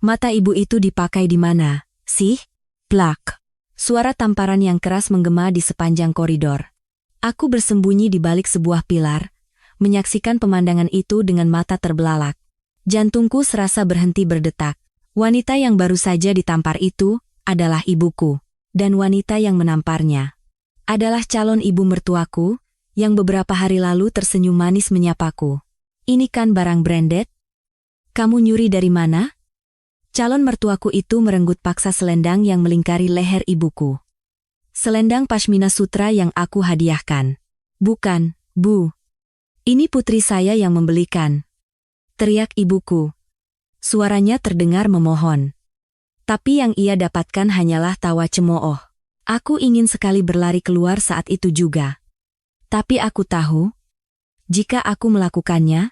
Mata ibu itu dipakai di mana, sih? Plak. Suara tamparan yang keras menggema di sepanjang koridor. Aku bersembunyi di balik sebuah pilar, menyaksikan pemandangan itu dengan mata terbelalak. Jantungku serasa berhenti berdetak. Wanita yang baru saja ditampar itu adalah ibuku, dan wanita yang menamparnya adalah calon ibu mertuaku, yang beberapa hari lalu tersenyum manis menyapaku. Ini kan barang branded? Kamu nyuri dari mana? Calon mertuaku itu merenggut paksa selendang yang melingkari leher ibuku. Selendang pashmina sutra yang aku hadiahkan. Bukan, Bu. Ini putri saya yang membelikan. Teriak ibuku. Suaranya terdengar memohon. Tapi yang ia dapatkan hanyalah tawa cemooh. Aku ingin sekali berlari keluar saat itu juga. Tapi aku tahu, jika aku melakukannya,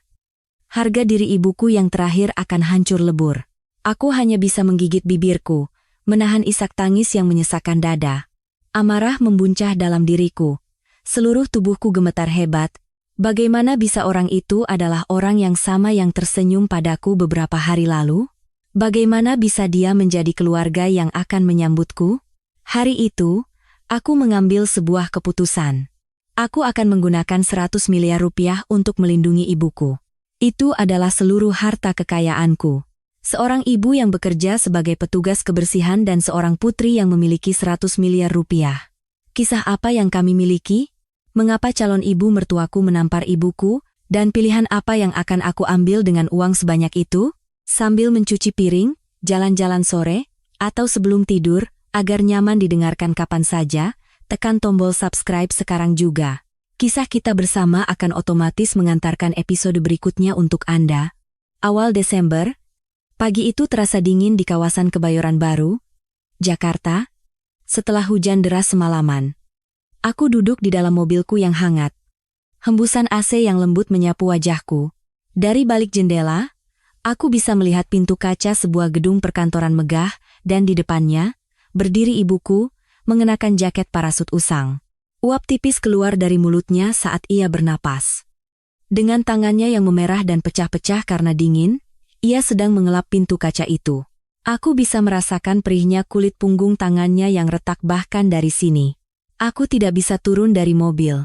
harga diri ibuku yang terakhir akan hancur lebur. Aku hanya bisa menggigit bibirku, menahan isak tangis yang menyesakkan dada. Amarah membuncah dalam diriku. Seluruh tubuhku gemetar hebat. Bagaimana bisa orang itu adalah orang yang sama yang tersenyum padaku beberapa hari lalu? Bagaimana bisa dia menjadi keluarga yang akan menyambutku? Hari itu, aku mengambil sebuah keputusan. Aku akan menggunakan 100 miliar rupiah untuk melindungi ibuku. Itu adalah seluruh harta kekayaanku. Seorang ibu yang bekerja sebagai petugas kebersihan dan seorang putri yang memiliki 100 miliar rupiah. Kisah apa yang kami miliki? Mengapa calon ibu mertuaku menampar ibuku? Dan pilihan apa yang akan aku ambil dengan uang sebanyak itu? Sambil mencuci piring, jalan-jalan sore, atau sebelum tidur, agar nyaman didengarkan kapan saja, tekan tombol subscribe sekarang juga. Kisah kita bersama akan otomatis mengantarkan episode berikutnya untuk Anda. Awal Desember, pagi itu terasa dingin di kawasan Kebayoran Baru, Jakarta. Setelah hujan deras semalaman, aku duduk di dalam mobilku yang hangat. Hembusan AC yang lembut menyapu wajahku. Dari balik jendela, aku bisa melihat pintu kaca sebuah gedung perkantoran megah, dan di depannya, berdiri ibuku, mengenakan jaket parasut usang. Uap tipis keluar dari mulutnya saat ia bernapas. Dengan tangannya yang memerah dan pecah-pecah karena dingin, ia sedang mengelap pintu kaca itu. Aku bisa merasakan perihnya kulit punggung tangannya yang retak bahkan dari sini. Aku tidak bisa turun dari mobil.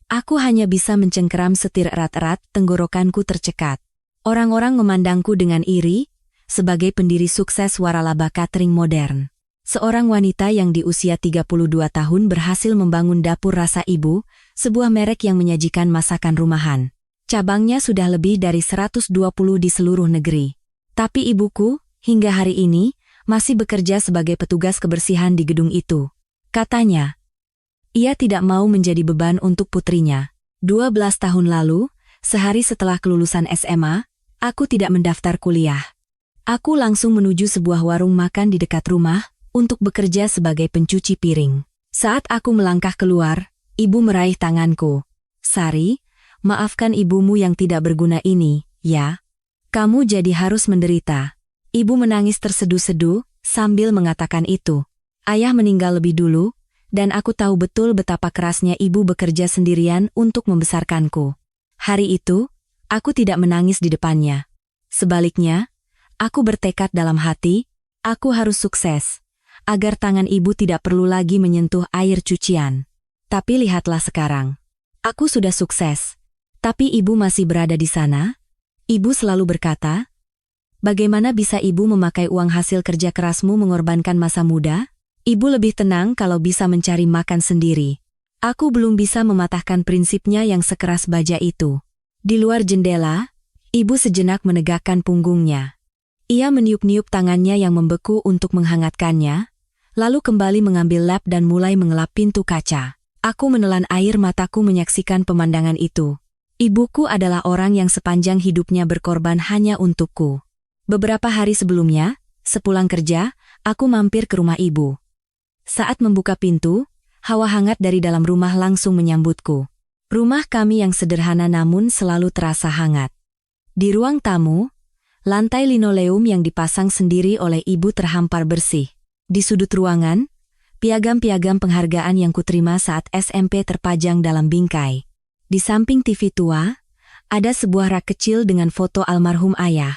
Aku hanya bisa mencengkeram setir erat-erat, tenggorokanku tercekat. Orang-orang memandangku dengan iri, sebagai pendiri sukses waralaba catering modern. Seorang wanita yang di usia 32 tahun berhasil membangun dapur rasa ibu, sebuah merek yang menyajikan masakan rumahan. Cabangnya sudah lebih dari 120 di seluruh negeri. Tapi ibuku, hingga hari ini, masih bekerja sebagai petugas kebersihan di gedung itu. Katanya, ia tidak mau menjadi beban untuk putrinya. 12 tahun lalu, sehari setelah kelulusan SMA, aku tidak mendaftar kuliah. Aku langsung menuju sebuah warung makan di dekat rumah, untuk bekerja sebagai pencuci piring. Saat aku melangkah keluar, ibu meraih tanganku. Sari, maafkan ibumu yang tidak berguna ini, ya. Kamu jadi harus menderita. Ibu menangis terseduh-seduh, sambil mengatakan itu. Ayah meninggal lebih dulu, dan aku tahu betul betapa kerasnya ibu bekerja sendirian untuk membesarkanku. Hari itu, aku tidak menangis di depannya. Sebaliknya, aku bertekad dalam hati, aku harus sukses. Agar tangan ibu tidak perlu lagi menyentuh air cucian. Tapi lihatlah sekarang. Aku sudah sukses. Tapi ibu masih berada di sana? Ibu selalu berkata, bagaimana bisa ibu memakai uang hasil kerja kerasmu mengorbankan masa muda? Ibu lebih tenang kalau bisa mencari makan sendiri. Aku belum bisa mematahkan prinsipnya yang sekeras baja itu. Di luar jendela, ibu sejenak menegakkan punggungnya. Ia meniup-niup tangannya yang membeku untuk menghangatkannya, lalu kembali mengambil lap dan mulai mengelap pintu kaca. Aku menelan air mataku menyaksikan pemandangan itu. Ibuku adalah orang yang sepanjang hidupnya berkorban hanya untukku. Beberapa hari sebelumnya, sepulang kerja, aku mampir ke rumah ibu. Saat membuka pintu, hawa hangat dari dalam rumah langsung menyambutku. Rumah kami yang sederhana namun selalu terasa hangat. Di ruang tamu, lantai linoleum yang dipasang sendiri oleh ibu terhampar bersih. Di sudut ruangan, piagam-piagam penghargaan yang kuterima saat SMP terpajang dalam bingkai. Di samping TV tua, ada sebuah rak kecil dengan foto almarhum ayah.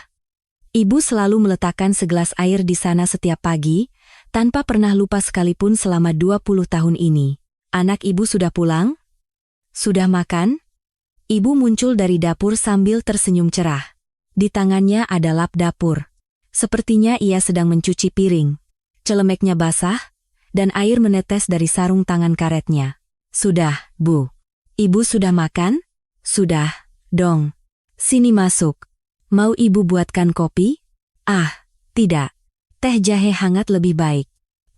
Ibu selalu meletakkan segelas air di sana setiap pagi, tanpa pernah lupa sekalipun selama 20 tahun ini. Anak ibu sudah pulang? Sudah makan? Ibu muncul dari dapur sambil tersenyum cerah. Di tangannya ada lap dapur. Sepertinya ia sedang mencuci piring. Celemeknya basah, dan air menetes dari sarung tangan karetnya. Sudah, Bu. Ibu sudah makan? Sudah, dong. Sini masuk. Mau ibu buatkan kopi? Ah, tidak. Teh jahe hangat lebih baik.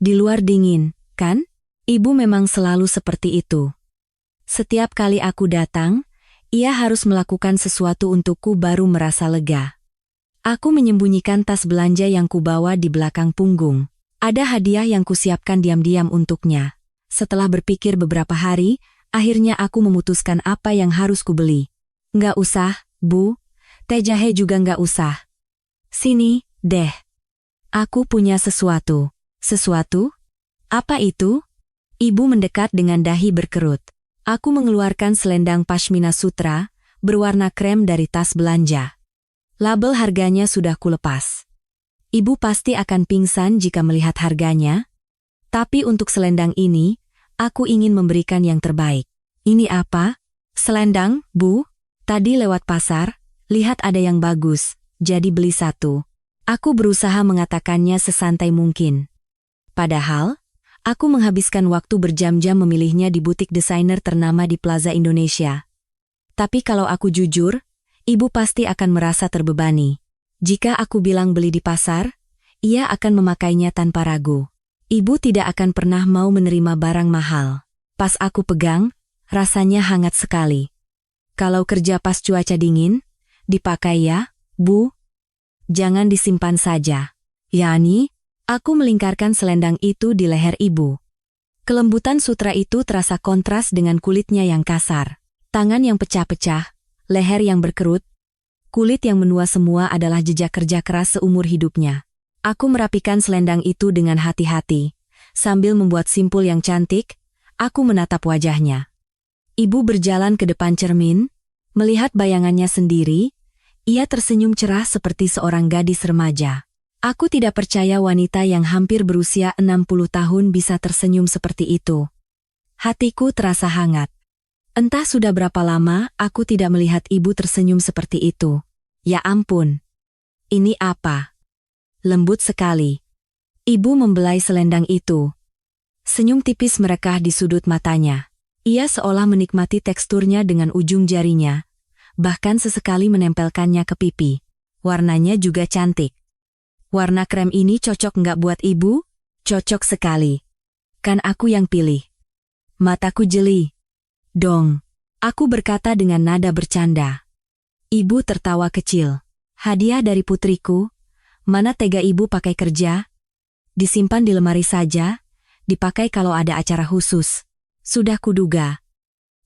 Di luar dingin, kan? Ibu memang selalu seperti itu. Setiap kali aku datang, ia harus melakukan sesuatu untukku baru merasa lega. Aku menyembunyikan tas belanja yang kubawa di belakang punggung. Ada hadiah yang kusiapkan diam-diam untuknya. Setelah berpikir beberapa hari, akhirnya aku memutuskan apa yang harus kubeli. Nggak usah, Bu. Teh jahe juga nggak usah. Sini, deh. Aku punya sesuatu. Sesuatu? Apa itu? Ibu mendekat dengan dahi berkerut. Aku mengeluarkan selendang pashmina sutra, berwarna krem dari tas belanja. Label harganya sudah kulepas. Ibu pasti akan pingsan jika melihat harganya. Tapi untuk selendang ini, aku ingin memberikan yang terbaik. Ini apa? Selendang, Bu? Tadi lewat pasar, lihat ada yang bagus, jadi beli satu. Aku berusaha mengatakannya sesantai mungkin. Padahal, aku menghabiskan waktu berjam-jam memilihnya di butik desainer ternama di Plaza Indonesia. Tapi kalau aku jujur, ibu pasti akan merasa terbebani. Jika aku bilang beli di pasar, ia akan memakainya tanpa ragu. Ibu tidak akan pernah mau menerima barang mahal. Pas aku pegang, rasanya hangat sekali. Kalau kerja pas cuaca dingin, dipakai ya, Bu? Jangan disimpan saja. Yani, aku melingkarkan selendang itu di leher ibu. Kelembutan sutra itu terasa kontras dengan kulitnya yang kasar. Tangan yang pecah-pecah, leher yang berkerut, kulit yang menua semua adalah jejak kerja keras seumur hidupnya. Aku merapikan selendang itu dengan hati-hati. Sambil membuat simpul yang cantik, aku menatap wajahnya. Ibu berjalan ke depan cermin, melihat bayangannya sendiri. Ia tersenyum cerah seperti seorang gadis remaja. Aku tidak percaya wanita yang hampir berusia 60 tahun bisa tersenyum seperti itu. Hatiku terasa hangat. Entah sudah berapa lama aku tidak melihat ibu tersenyum seperti itu. Ya ampun. Ini apa? Lembut sekali. Ibu membelai selendang itu. Senyum tipis merekah di sudut matanya. Ia seolah menikmati teksturnya dengan ujung jarinya, bahkan sesekali menempelkannya ke pipi. Warnanya juga cantik. Warna krem ini cocok nggak buat ibu? Cocok sekali. Kan aku yang pilih. Mataku jeli. Dong. Aku berkata dengan nada bercanda. Ibu tertawa kecil. Hadiah dari putriku. Mana tega ibu pakai kerja? Disimpan di lemari saja, dipakai kalau ada acara khusus. Sudah kuduga.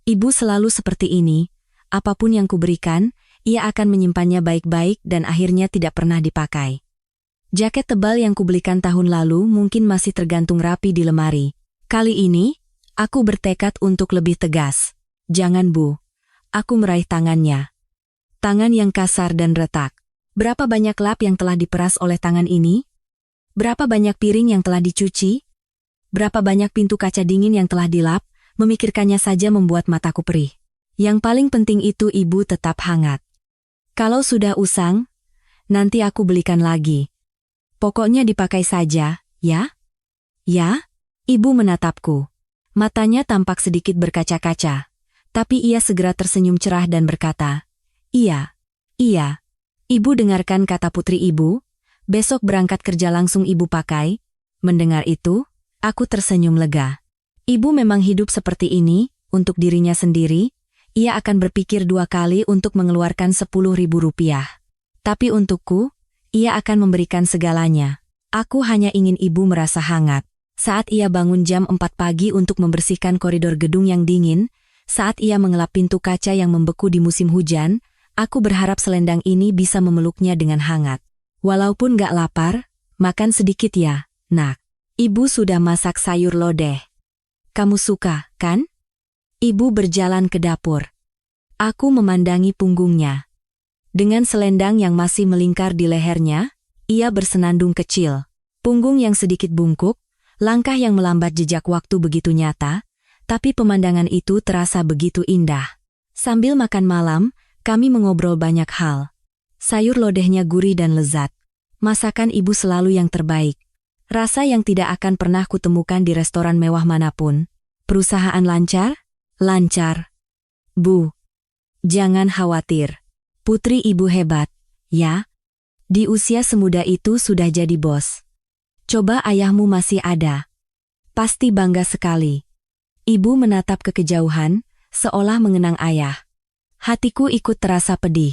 Ibu selalu seperti ini, apapun yang kuberikan, ia akan menyimpannya baik-baik dan akhirnya tidak pernah dipakai. Jaket tebal yang kubelikan tahun lalu mungkin masih tergantung rapi di lemari. Kali ini, aku bertekad untuk lebih tegas. Jangan, Bu. Aku meraih tangannya. Tangan yang kasar dan retak. Berapa banyak lap yang telah diperas oleh tangan ini? Berapa banyak piring yang telah dicuci? Berapa banyak pintu kaca dingin yang telah dilap? Memikirkannya saja membuat mataku perih. Yang paling penting itu ibu tetap hangat. Kalau sudah usang, nanti aku belikan lagi. Pokoknya dipakai saja, ya? Ya? Ibu menatapku. Matanya tampak sedikit berkaca-kaca. Tapi ia segera tersenyum cerah dan berkata, Iya. Iya. Ibu dengarkan kata putri ibu, besok berangkat kerja langsung ibu pakai. Mendengar itu, aku tersenyum lega. Ibu memang hidup seperti ini, untuk dirinya sendiri, ia akan berpikir 2 kali untuk mengeluarkan 10.000 rupiah. Tapi untukku, ia akan memberikan segalanya. Aku hanya ingin ibu merasa hangat. Saat ia bangun jam 4 pagi untuk membersihkan koridor gedung yang dingin, saat ia mengelap pintu kaca yang membeku di musim hujan, aku berharap selendang ini bisa memeluknya dengan hangat. Walaupun gak lapar, makan sedikit ya, nak. Ibu sudah masak sayur lodeh. Kamu suka, kan? Ibu berjalan ke dapur. Aku memandangi punggungnya. Dengan selendang yang masih melingkar di lehernya, ia bersenandung kecil. Punggung yang sedikit bungkuk, langkah yang melambat jejak waktu begitu nyata, tapi pemandangan itu terasa begitu indah. Sambil makan malam, kami mengobrol banyak hal. Sayur lodehnya gurih dan lezat. Masakan ibu selalu yang terbaik. Rasa yang tidak akan pernah kutemukan di restoran mewah manapun. Perusahaan lancar? Lancar. Bu, jangan khawatir. Putri ibu hebat, ya? Di usia semuda itu sudah jadi bos. Coba ayahmu masih ada. Pasti bangga sekali. Ibu menatap ke kejauhan, seolah mengenang ayah. Hatiku ikut terasa pedih.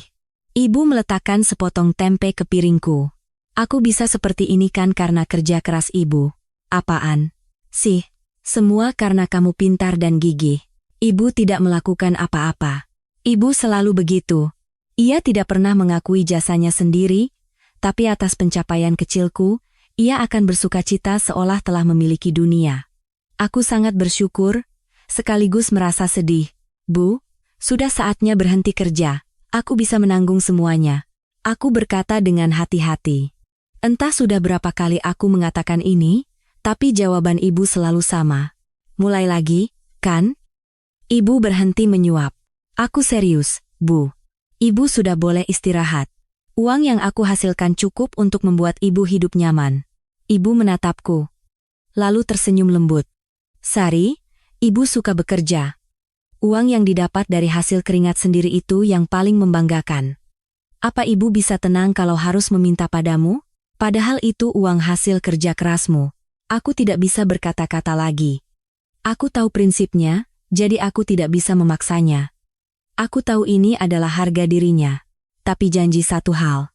Ibu meletakkan sepotong tempe ke piringku. Aku bisa seperti ini kan karena kerja keras ibu. Apaan? Sih, semua karena kamu pintar dan gigih. Ibu tidak melakukan apa-apa. Ibu selalu begitu. Ia tidak pernah mengakui jasanya sendiri, tapi atas pencapaian kecilku, ia akan bersukacita seolah telah memiliki dunia. Aku sangat bersyukur, sekaligus merasa sedih. Bu, sudah saatnya berhenti kerja. Aku bisa menanggung semuanya. Aku berkata dengan hati-hati. Entah sudah berapa kali aku mengatakan ini, tapi jawaban ibu selalu sama. Mulai lagi, kan? Ibu berhenti menyuap. Aku serius, Bu. Ibu sudah boleh istirahat. Uang yang aku hasilkan cukup untuk membuat ibu hidup nyaman. Ibu menatapku. Lalu tersenyum lembut. Sari, ibu suka bekerja. Uang yang didapat dari hasil keringat sendiri itu yang paling membanggakan. Apa ibu bisa tenang kalau harus meminta padamu? Padahal itu uang hasil kerja kerasmu. Aku tidak bisa berkata-kata lagi. Aku tahu prinsipnya, jadi aku tidak bisa memaksanya. Aku tahu ini adalah harga dirinya. Tapi janji satu hal.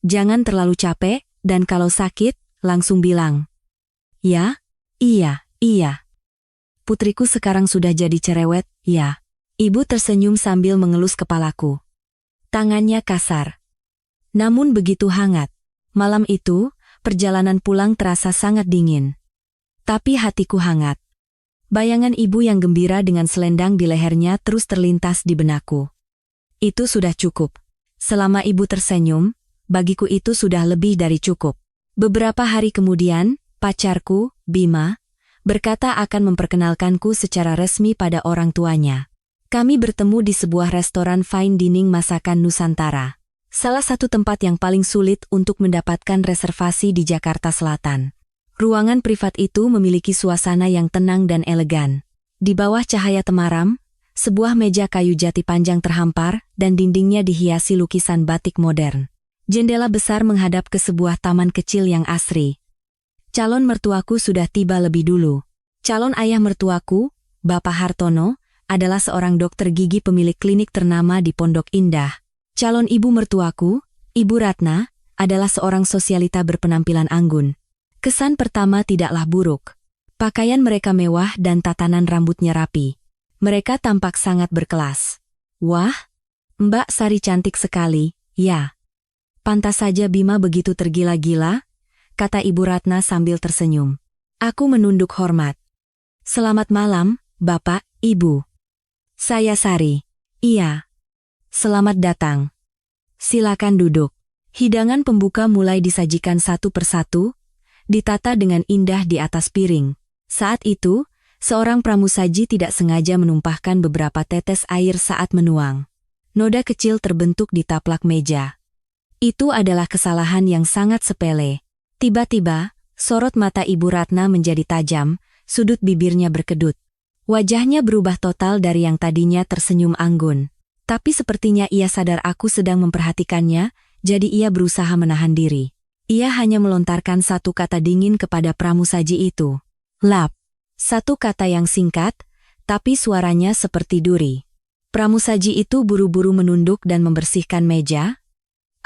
Jangan terlalu capek, dan kalau sakit, langsung bilang. Ya? Iya, iya. Putriku sekarang sudah jadi cerewet, ya. Ibu tersenyum sambil mengelus kepalaku. Tangannya kasar. Namun begitu hangat. Malam itu, perjalanan pulang terasa sangat dingin. Tapi hatiku hangat. Bayangan ibu yang gembira dengan selendang di lehernya terus terlintas di benakku. Itu sudah cukup. Selama ibu tersenyum, bagiku itu sudah lebih dari cukup. Beberapa hari kemudian, pacarku, Bima, berkata akan memperkenalkanku secara resmi pada orang tuanya. Kami bertemu di sebuah restoran fine dining masakan Nusantara. Salah satu tempat yang paling sulit untuk mendapatkan reservasi di Jakarta Selatan. Ruangan privat itu memiliki suasana yang tenang dan elegan. Di bawah cahaya temaram, sebuah meja kayu jati panjang terhampar dan dindingnya dihiasi lukisan batik modern. Jendela besar menghadap ke sebuah taman kecil yang asri. Calon mertuaku sudah tiba lebih dulu. Calon ayah mertuaku, Bapak Hartono, adalah seorang dokter gigi pemilik klinik ternama di Pondok Indah. Calon ibu mertuaku, Ibu Ratna, adalah seorang sosialita berpenampilan anggun. Kesan pertama tidaklah buruk. Pakaian mereka mewah dan tatanan rambutnya rapi. Mereka tampak sangat berkelas. Wah, Mbak Sari cantik sekali, ya. Pantas saja Bima begitu tergila-gila, kata Ibu Ratna sambil tersenyum. Aku menunduk hormat. Selamat malam, Bapak, Ibu. Saya Sari. Iya. Selamat datang. Silakan duduk. Hidangan pembuka mulai disajikan satu persatu, ditata dengan indah di atas piring. Saat itu, seorang pramusaji tidak sengaja menumpahkan beberapa tetes air saat menuang. Noda kecil terbentuk di taplak meja. Itu adalah kesalahan yang sangat sepele. Tiba-tiba, sorot mata Ibu Ratna menjadi tajam, sudut bibirnya berkedut. Wajahnya berubah total dari yang tadinya tersenyum anggun. Tapi sepertinya ia sadar aku sedang memperhatikannya, jadi ia berusaha menahan diri. Ia hanya melontarkan satu kata dingin kepada pramusaji itu. Lap. Satu kata yang singkat, tapi suaranya seperti duri. Pramusaji itu buru-buru menunduk dan membersihkan meja.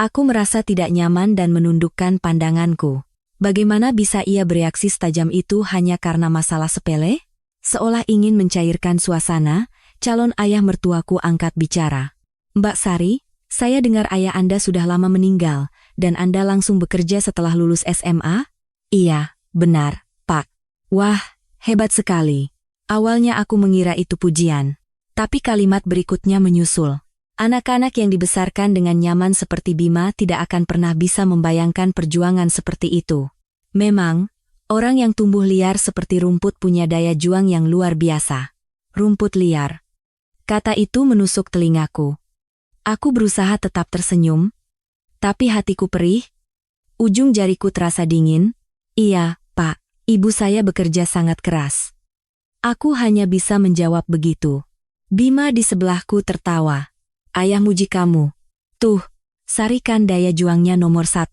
Aku merasa tidak nyaman dan menundukkan pandanganku. Bagaimana bisa ia bereaksi setajam itu hanya karena masalah sepele? Seolah ingin mencairkan suasana, calon ayah mertuaku angkat bicara. Mbak Sari, saya dengar ayah Anda sudah lama meninggal, dan Anda langsung bekerja setelah lulus SMA? Iya, benar, Pak. Wah, hebat sekali. Awalnya aku mengira itu pujian. Tapi kalimat berikutnya menyusul. Anak-anak yang dibesarkan dengan nyaman seperti Bima tidak akan pernah bisa membayangkan perjuangan seperti itu. Memang, orang yang tumbuh liar seperti rumput punya daya juang yang luar biasa. Rumput liar. Kata itu menusuk telingaku. Aku berusaha tetap tersenyum, tapi hatiku perih. Ujung jariku terasa dingin. Iya, Pak, ibu saya bekerja sangat keras. Aku hanya bisa menjawab begitu. Bima di sebelahku tertawa. Ayah muji kamu. Tuh, sarikan daya juangnya nomor 1.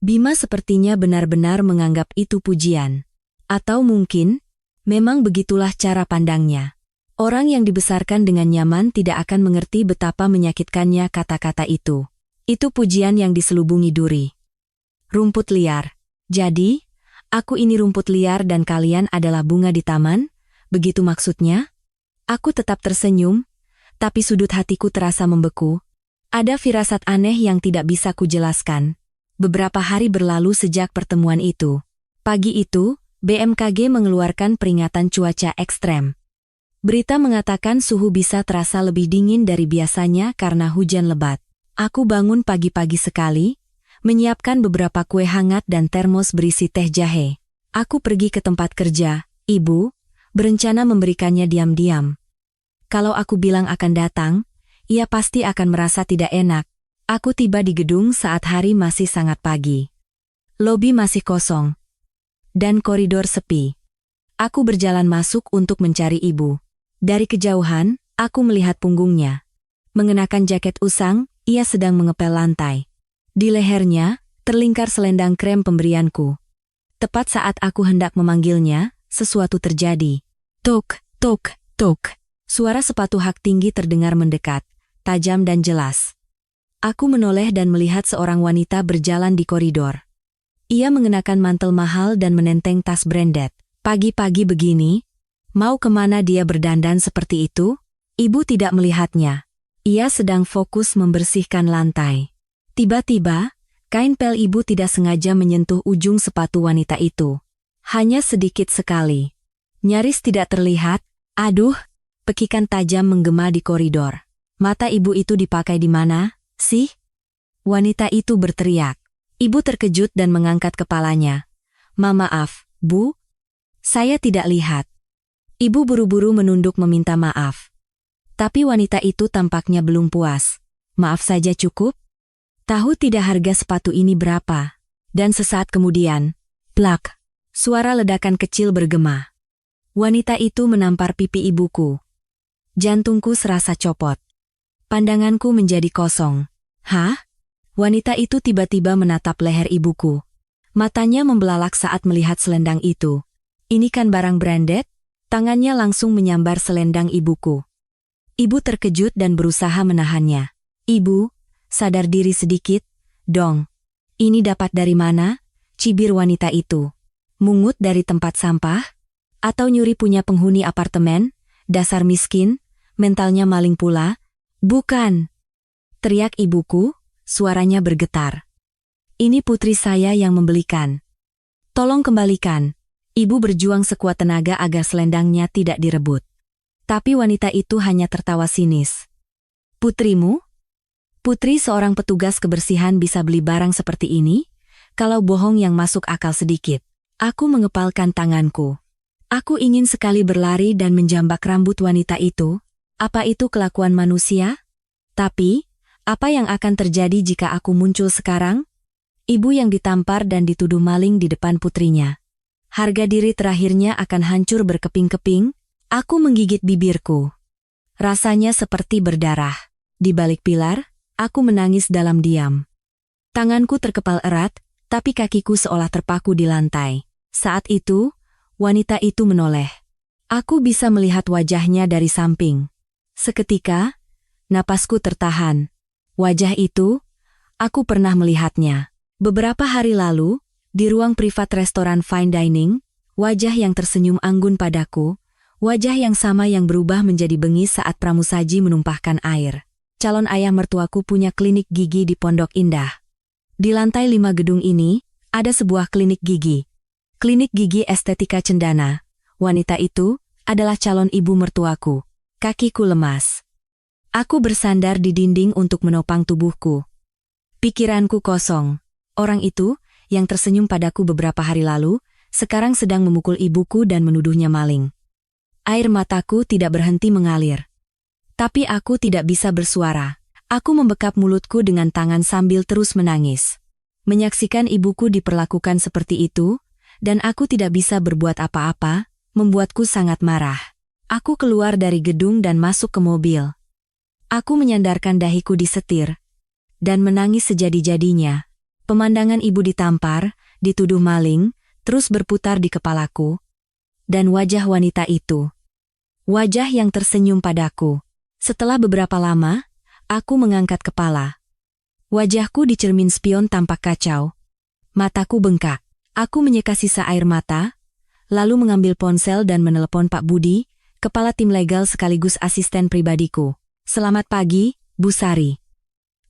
Bima sepertinya benar-benar menganggap itu pujian. Atau mungkin, memang begitulah cara pandangnya. Orang yang dibesarkan dengan nyaman tidak akan mengerti betapa menyakitkannya kata-kata itu. Itu pujian yang diselubungi duri. Rumput liar. Jadi, aku ini rumput liar dan kalian adalah bunga di taman? Begitu maksudnya? Aku tetap tersenyum, tapi sudut hatiku terasa membeku. Ada firasat aneh yang tidak bisa kujelaskan. Beberapa hari berlalu sejak pertemuan itu. Pagi itu, BMKG mengeluarkan peringatan cuaca ekstrem. Berita mengatakan suhu bisa terasa lebih dingin dari biasanya karena hujan lebat. Aku bangun pagi-pagi sekali, menyiapkan beberapa kue hangat dan termos berisi teh jahe. Aku pergi ke tempat kerja, ibu, berencana memberikannya diam-diam. Kalau aku bilang akan datang, ia pasti akan merasa tidak enak. Aku tiba di gedung saat hari masih sangat pagi. Lobi masih kosong. Dan koridor sepi. Aku berjalan masuk untuk mencari ibu. Dari kejauhan, aku melihat punggungnya. Mengenakan jaket usang, ia sedang mengepel lantai. Di lehernya, terlingkar selendang krem pemberianku. Tepat saat aku hendak memanggilnya, sesuatu terjadi. Tok, tok, tok. Suara sepatu hak tinggi terdengar mendekat, tajam dan jelas. Aku menoleh dan melihat seorang wanita berjalan di koridor. Ia mengenakan mantel mahal dan menenteng tas branded. Pagi-pagi begini, mau kemana dia berdandan seperti itu? Ibu tidak melihatnya. Ia sedang fokus membersihkan lantai. Tiba-tiba, kain pel ibu tidak sengaja menyentuh ujung sepatu wanita itu. Hanya sedikit sekali. Nyaris tidak terlihat. Aduh, pekikan tajam menggema di koridor. Mata ibu itu dipakai di mana, sih? Wanita itu berteriak. Ibu terkejut dan mengangkat kepalanya. Maaf, Bu. Saya tidak lihat. Ibu buru-buru menunduk meminta maaf. Tapi wanita itu tampaknya belum puas. Maaf saja cukup? Tahu tidak harga sepatu ini berapa? Dan sesaat kemudian, plak, suara ledakan kecil bergema. Wanita itu menampar pipi ibuku. Jantungku serasa copot. Pandanganku menjadi kosong. Hah? Wanita itu tiba-tiba menatap leher ibuku. Matanya membelalak saat melihat selendang itu. Ini kan barang branded? Tangannya langsung menyambar selendang ibuku. Ibu terkejut dan berusaha menahannya. Ibu, sadar diri sedikit, dong. Ini dapat dari mana? Cibir wanita itu. Mungut dari tempat sampah? Atau nyuri punya penghuni apartemen? Dasar miskin, mentalnya maling pula? Bukan. Teriak ibuku, suaranya bergetar. Ini putri saya yang membelikan. Tolong kembalikan. Ibu berjuang sekuat tenaga agar selendangnya tidak direbut. Tapi wanita itu hanya tertawa sinis. Putrimu? Putri seorang petugas kebersihan bisa beli barang seperti ini? Kalau bohong yang masuk akal sedikit. Aku mengepalkan tanganku. Aku ingin sekali berlari dan menjambak rambut wanita itu. Apa itu kelakuan manusia? Tapi, apa yang akan terjadi jika aku muncul sekarang? Ibu yang ditampar dan dituduh maling di depan putrinya. Harga diri terakhirnya akan hancur berkeping-keping. Aku menggigit bibirku. Rasanya seperti berdarah. Di balik pilar, aku menangis dalam diam. Tanganku terkepal erat, tapi kakiku seolah terpaku di lantai. Saat itu, wanita itu menoleh. Aku bisa melihat wajahnya dari samping. Seketika, napasku tertahan. Wajah itu, aku pernah melihatnya. Beberapa hari lalu, di ruang privat restoran fine dining, wajah yang tersenyum anggun padaku, wajah yang sama yang berubah menjadi bengis saat pramusaji menumpahkan air. Calon ayah mertuaku punya klinik gigi di Pondok Indah. Di lantai 5 gedung ini, ada sebuah klinik gigi. Klinik gigi estetika cendana. Wanita itu adalah calon ibu mertuaku. Kakiku lemas. Aku bersandar di dinding untuk menopang tubuhku. Pikiranku kosong. Orang itu, yang tersenyum padaku beberapa hari lalu, sekarang sedang memukul ibuku dan menuduhnya maling. Air mataku tidak berhenti mengalir. Tapi aku tidak bisa bersuara. Aku membekap mulutku dengan tangan sambil terus menangis. Menyaksikan ibuku diperlakukan seperti itu, dan aku tidak bisa berbuat apa-apa, membuatku sangat marah. Aku keluar dari gedung dan masuk ke mobil. Aku menyandarkan dahiku di setir, dan menangis sejadi-jadinya. Pemandangan ibu ditampar, dituduh maling, terus berputar di kepalaku. Dan wajah wanita itu. Wajah yang tersenyum padaku. Setelah beberapa lama, aku mengangkat kepala. Wajahku di cermin spion tampak kacau. Mataku bengkak. Aku menyeka sisa air mata, lalu mengambil ponsel dan menelepon Pak Budi, kepala tim legal sekaligus asisten pribadiku. Selamat pagi, Bu Sari.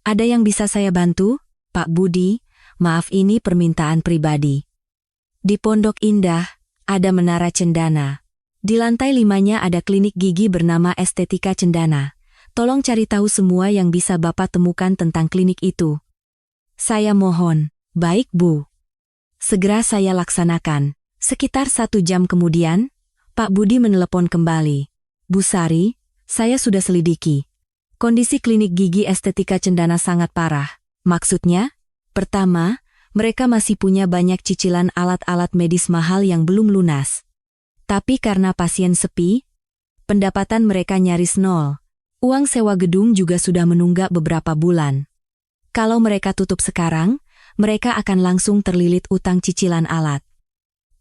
Ada yang bisa saya bantu, Pak Budi? Maaf, ini permintaan pribadi. Di Pondok Indah, ada Menara Cendana. Di lantai 5-nya ada klinik gigi bernama Estetika Cendana. Tolong cari tahu semua yang bisa Bapak temukan tentang klinik itu. Saya mohon. Baik, Bu. Segera saya laksanakan. Sekitar 1 jam kemudian, Pak Budi menelepon kembali. Bu Sari, saya sudah selidiki. Kondisi klinik gigi Estetika Cendana sangat parah. Maksudnya? Pertama, mereka masih punya banyak cicilan alat-alat medis mahal yang belum lunas. Tapi karena pasien sepi, pendapatan mereka nyaris nol. Uang sewa gedung juga sudah menunggak beberapa bulan. Kalau mereka tutup sekarang, mereka akan langsung terlilit utang cicilan alat.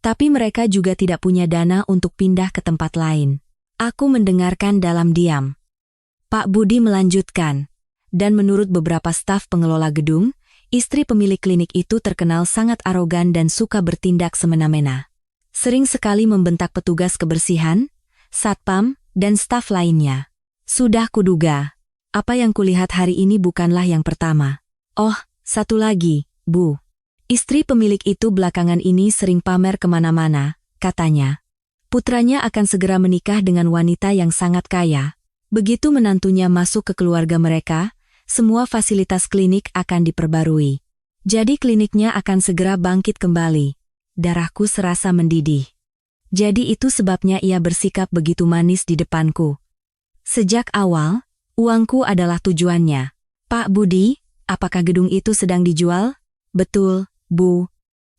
Tapi mereka juga tidak punya dana untuk pindah ke tempat lain. Aku mendengarkan dalam diam. Pak Budi melanjutkan, dan menurut beberapa staf pengelola gedung, istri pemilik klinik itu terkenal sangat arogan dan suka bertindak semena-mena. Sering sekali membentak petugas kebersihan, satpam, dan staf lainnya. Sudah kuduga, apa yang kulihat hari ini bukanlah yang pertama. Oh, satu lagi, Bu. Istri pemilik itu belakangan ini sering pamer kemana-mana, katanya. Putranya akan segera menikah dengan wanita yang sangat kaya. Begitu menantunya masuk ke keluarga mereka, semua fasilitas klinik akan diperbarui. Jadi kliniknya akan segera bangkit kembali. Darahku serasa mendidih. Jadi itu sebabnya ia bersikap begitu manis di depanku. Sejak awal, uangku adalah tujuannya. Pak Budi, apakah gedung itu sedang dijual? Betul, Bu.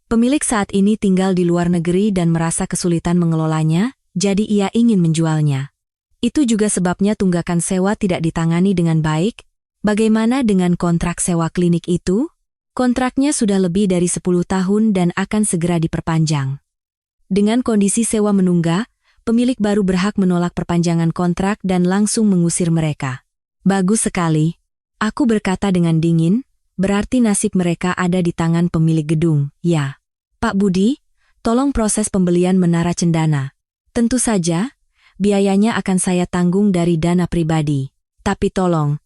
Pemilik saat ini tinggal di luar negeri dan merasa kesulitan mengelolanya, jadi ia ingin menjualnya. Itu juga sebabnya tunggakan sewa tidak ditangani dengan baik. Bagaimana dengan kontrak sewa klinik itu? Kontraknya sudah lebih dari 10 tahun dan akan segera diperpanjang. Dengan kondisi sewa menunggak, pemilik baru berhak menolak perpanjangan kontrak dan langsung mengusir mereka. Bagus sekali. Aku berkata dengan dingin, berarti nasib mereka ada di tangan pemilik gedung, ya. Pak Budi, tolong proses pembelian Menara Cendana. Tentu saja, biayanya akan saya tanggung dari dana pribadi. Tapi tolong,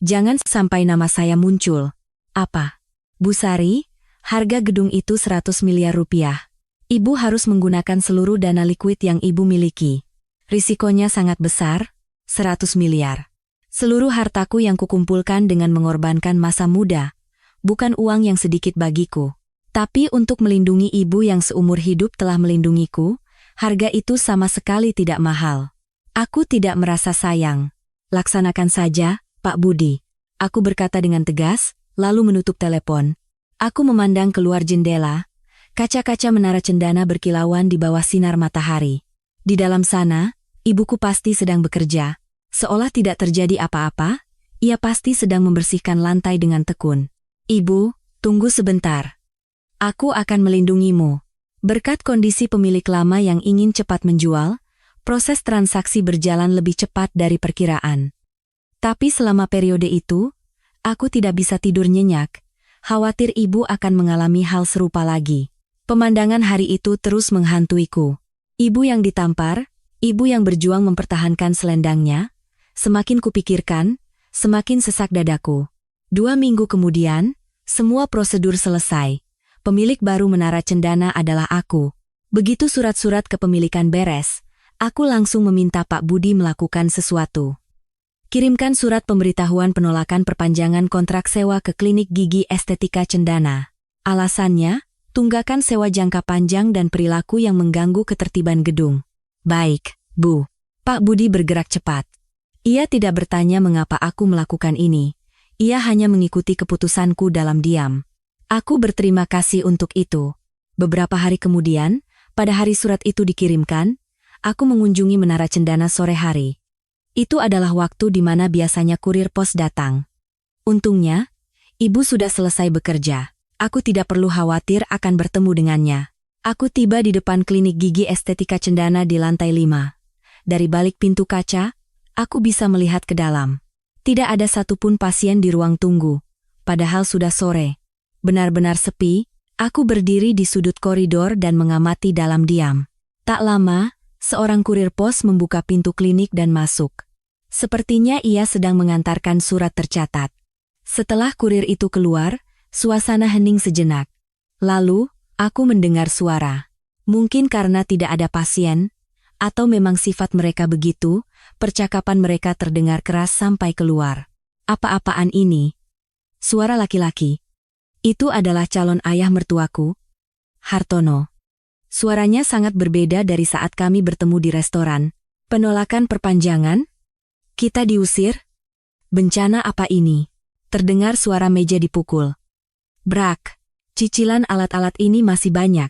jangan sampai nama saya muncul. Apa? Bu Sari, harga gedung itu 100 miliar rupiah. Ibu harus menggunakan seluruh dana liquid yang ibu miliki. Risikonya sangat besar, 100 miliar. Seluruh hartaku yang kukumpulkan dengan mengorbankan masa muda, bukan uang yang sedikit bagiku. Tapi untuk melindungi ibu yang seumur hidup telah melindungiku, harga itu sama sekali tidak mahal. Aku tidak merasa sayang. Laksanakan saja, Pak Budi. Aku berkata dengan tegas, lalu menutup telepon. Aku memandang keluar jendela. Kaca-kaca Menara Cendana berkilauan di bawah sinar matahari. Di dalam sana, ibuku pasti sedang bekerja. Seolah tidak terjadi apa-apa, ia pasti sedang membersihkan lantai dengan tekun. Ibu, tunggu sebentar. Aku akan melindungimu. Berkat kondisi pemilik lama yang ingin cepat menjual, proses transaksi berjalan lebih cepat dari perkiraan. Tapi selama periode itu, aku tidak bisa tidur nyenyak. Khawatir ibu akan mengalami hal serupa lagi. Pemandangan hari itu terus menghantuiku. Ibu yang ditampar, ibu yang berjuang mempertahankan selendangnya. Semakin kupikirkan, semakin sesak dadaku. 2 minggu kemudian, semua prosedur selesai. Pemilik baru Menara Cendana adalah aku. Begitu surat-surat kepemilikan beres, aku langsung meminta Pak Budi melakukan sesuatu. Kirimkan surat pemberitahuan penolakan perpanjangan kontrak sewa ke klinik gigi estetika Cendana. Alasannya, tunggakan sewa jangka panjang dan perilaku yang mengganggu ketertiban gedung. Baik, Bu. Pak Budi bergerak cepat. Ia tidak bertanya mengapa aku melakukan ini. Ia hanya mengikuti keputusanku dalam diam. Aku berterima kasih untuk itu. Beberapa hari kemudian, pada hari surat itu dikirimkan, aku mengunjungi Menara Cendana sore hari. Itu adalah waktu di mana biasanya kurir pos datang. Untungnya, ibu sudah selesai bekerja. Aku tidak perlu khawatir akan bertemu dengannya. Aku tiba di depan klinik gigi estetika Cendana di lantai 5. Dari balik pintu kaca, aku bisa melihat ke dalam. Tidak ada satupun pasien di ruang tunggu. Padahal sudah sore. Benar-benar sepi, aku berdiri di sudut koridor dan mengamati dalam diam. Tak lama, seorang kurir pos membuka pintu klinik dan masuk. Sepertinya ia sedang mengantarkan surat tercatat. Setelah kurir itu keluar, suasana hening sejenak. Lalu, aku mendengar suara. Mungkin karena tidak ada pasien, atau memang sifat mereka begitu, percakapan mereka terdengar keras sampai keluar. Apa-apaan ini? Suara laki-laki. Itu adalah calon ayah mertuaku, Hartono. Suaranya sangat berbeda dari saat kami bertemu di restoran. Penolakan perpanjangan? Kita diusir? Bencana apa ini? Terdengar suara meja dipukul. Brak, cicilan alat-alat ini masih banyak.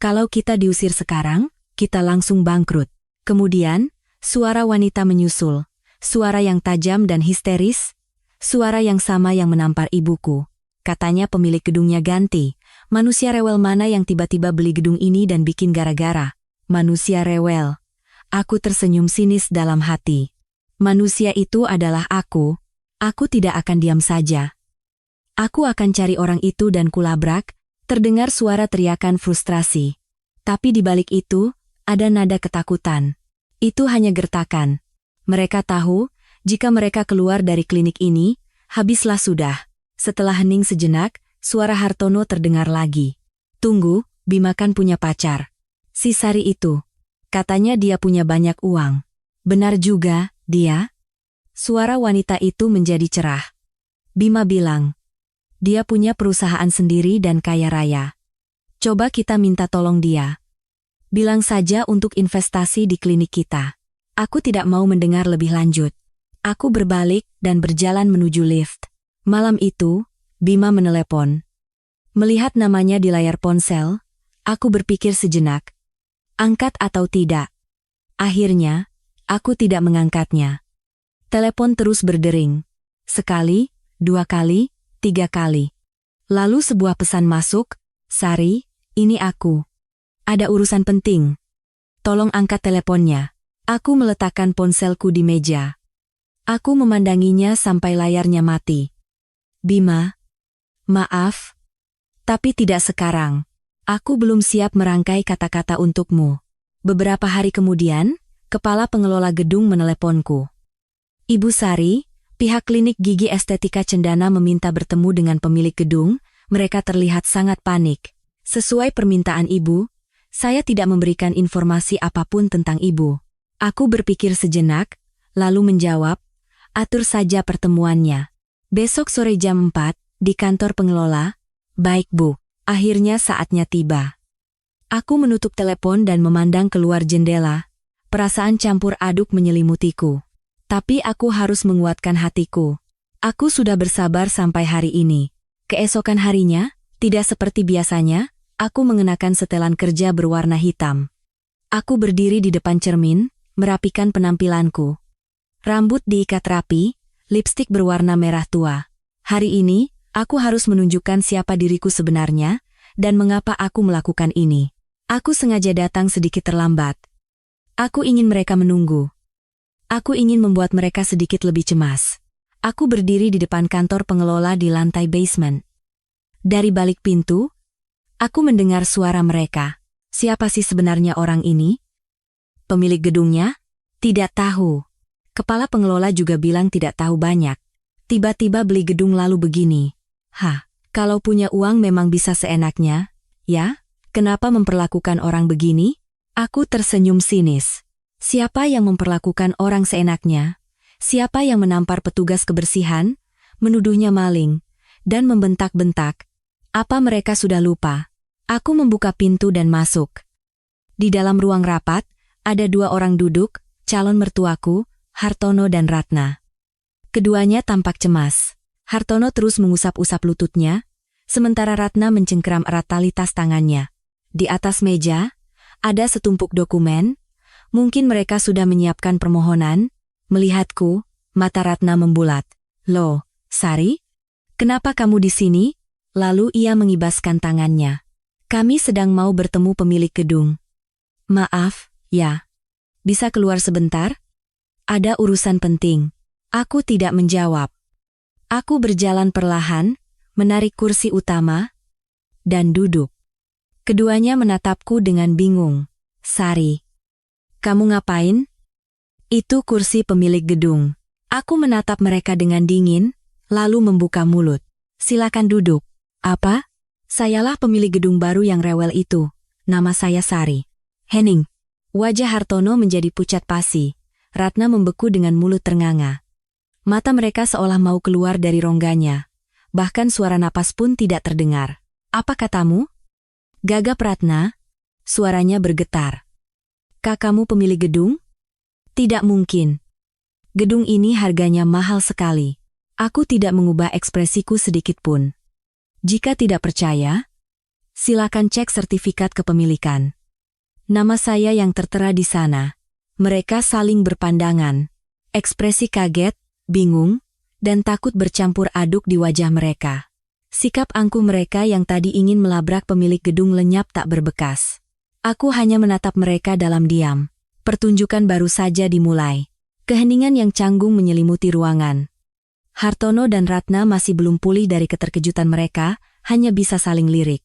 Kalau kita diusir sekarang, kita langsung bangkrut. Kemudian, suara wanita menyusul. Suara yang tajam dan histeris. Suara yang sama yang menampar ibuku. Katanya pemilik gedungnya ganti. Manusia rewel mana yang tiba-tiba beli gedung ini dan bikin gara-gara? Manusia rewel. Aku tersenyum sinis dalam hati. Manusia itu adalah aku. Aku tidak akan diam saja. Aku akan cari orang itu dan kulabrak. Terdengar suara teriakan frustrasi. Tapi di balik itu, ada nada ketakutan. Itu hanya gertakan. Mereka tahu, jika mereka keluar dari klinik ini, habislah sudah. Setelah hening sejenak, suara Hartono terdengar lagi. Tunggu, Bima kan punya pacar. Si Sari itu. Katanya dia punya banyak uang. Benar juga, dia? Suara wanita itu menjadi cerah. Bima bilang, dia punya perusahaan sendiri dan kaya raya. Coba kita minta tolong dia. Bilang saja untuk investasi di klinik kita. Aku tidak mau mendengar lebih lanjut. Aku berbalik dan berjalan menuju lift. Malam itu, Bima menelepon. Melihat namanya di layar ponsel, aku berpikir sejenak. Angkat atau tidak? Akhirnya, aku tidak mengangkatnya. Telepon terus berdering. Sekali, 2 kali, 3 kali. Lalu sebuah pesan masuk, Sari, ini aku. Ada urusan penting. Tolong angkat teleponnya. Aku meletakkan ponselku di meja. Aku memandanginya sampai layarnya mati. Bima, maaf, tapi tidak sekarang. Aku belum siap merangkai kata-kata untukmu. Beberapa hari kemudian, kepala pengelola gedung meneleponku. Ibu Sari, pihak klinik gigi estetika Cendana meminta bertemu dengan pemilik gedung. Mereka terlihat sangat panik. Sesuai permintaan ibu, saya tidak memberikan informasi apapun tentang ibu. Aku berpikir sejenak, lalu menjawab, atur saja pertemuannya. Besok sore jam 4, di kantor pengelola. Baik Bu, akhirnya saatnya tiba. Aku menutup telepon dan memandang keluar jendela. Perasaan campur aduk menyelimutiku. Tapi aku harus menguatkan hatiku. Aku sudah bersabar sampai hari ini. Keesokan harinya, tidak seperti biasanya, aku mengenakan setelan kerja berwarna hitam. Aku berdiri di depan cermin, merapikan penampilanku. Rambut diikat rapi, lipstik berwarna merah tua. Hari ini, aku harus menunjukkan siapa diriku sebenarnya, dan mengapa aku melakukan ini. Aku sengaja datang sedikit terlambat. Aku ingin mereka menunggu. Aku ingin membuat mereka sedikit lebih cemas. Aku berdiri di depan kantor pengelola di lantai basement. Dari balik pintu, aku mendengar suara mereka. Siapa sih sebenarnya orang ini? Pemilik gedungnya? Tidak tahu. Kepala pengelola juga bilang tidak tahu banyak. Tiba-tiba beli gedung lalu begini. Kalau punya uang memang bisa seenaknya, ya? Kenapa memperlakukan orang begini? Aku tersenyum sinis. Siapa yang memperlakukan orang seenaknya? Siapa yang menampar petugas kebersihan, menuduhnya maling, dan membentak-bentak? Apa mereka sudah lupa? Aku membuka pintu dan masuk. Di dalam ruang rapat, ada 2 orang duduk, calon mertuaku, Hartono dan Ratna. Keduanya tampak cemas. Hartono terus mengusap-usap lututnya, sementara Ratna mencengkeram erat tali tas tangannya. Di atas meja, ada setumpuk dokumen. Mungkin mereka sudah menyiapkan permohonan. Melihatku, mata Ratna membulat. "Loh, Sari? Kenapa kamu di sini?" Lalu ia mengibaskan tangannya. "Kami sedang mau bertemu pemilik gedung." "Maaf, ya. Bisa keluar sebentar? Ada urusan penting." Aku tidak menjawab. Aku berjalan perlahan, menarik kursi utama, dan duduk. Keduanya menatapku dengan bingung. "Sari, kamu ngapain?" "Itu kursi pemilik gedung." Aku menatap mereka dengan dingin, lalu membuka mulut. "Silakan duduk." "Apa?" "Sayalah pemilik gedung baru yang rewel itu. Nama saya Sari." "Henning." Wajah Hartono menjadi pucat pasi. Ratna membeku dengan mulut ternganga. Mata mereka seolah mau keluar dari rongganya. Bahkan suara napas pun tidak terdengar. "Apa katamu?" gagap Ratna. Suaranya bergetar. "Kakakmu pemilik gedung?" "Tidak mungkin. Gedung ini harganya mahal sekali." Aku tidak mengubah ekspresiku sedikit pun. "Jika tidak percaya, silakan cek sertifikat kepemilikan. Nama saya yang tertera di sana." Mereka saling berpandangan. Ekspresi kaget, bingung, dan takut bercampur aduk di wajah mereka. Sikap angkuh mereka yang tadi ingin melabrak pemilik gedung lenyap tak berbekas. Aku hanya menatap mereka dalam diam. Pertunjukan baru saja dimulai. Keheningan yang canggung menyelimuti ruangan. Hartono dan Ratna masih belum pulih dari keterkejutan mereka, hanya bisa saling lirik.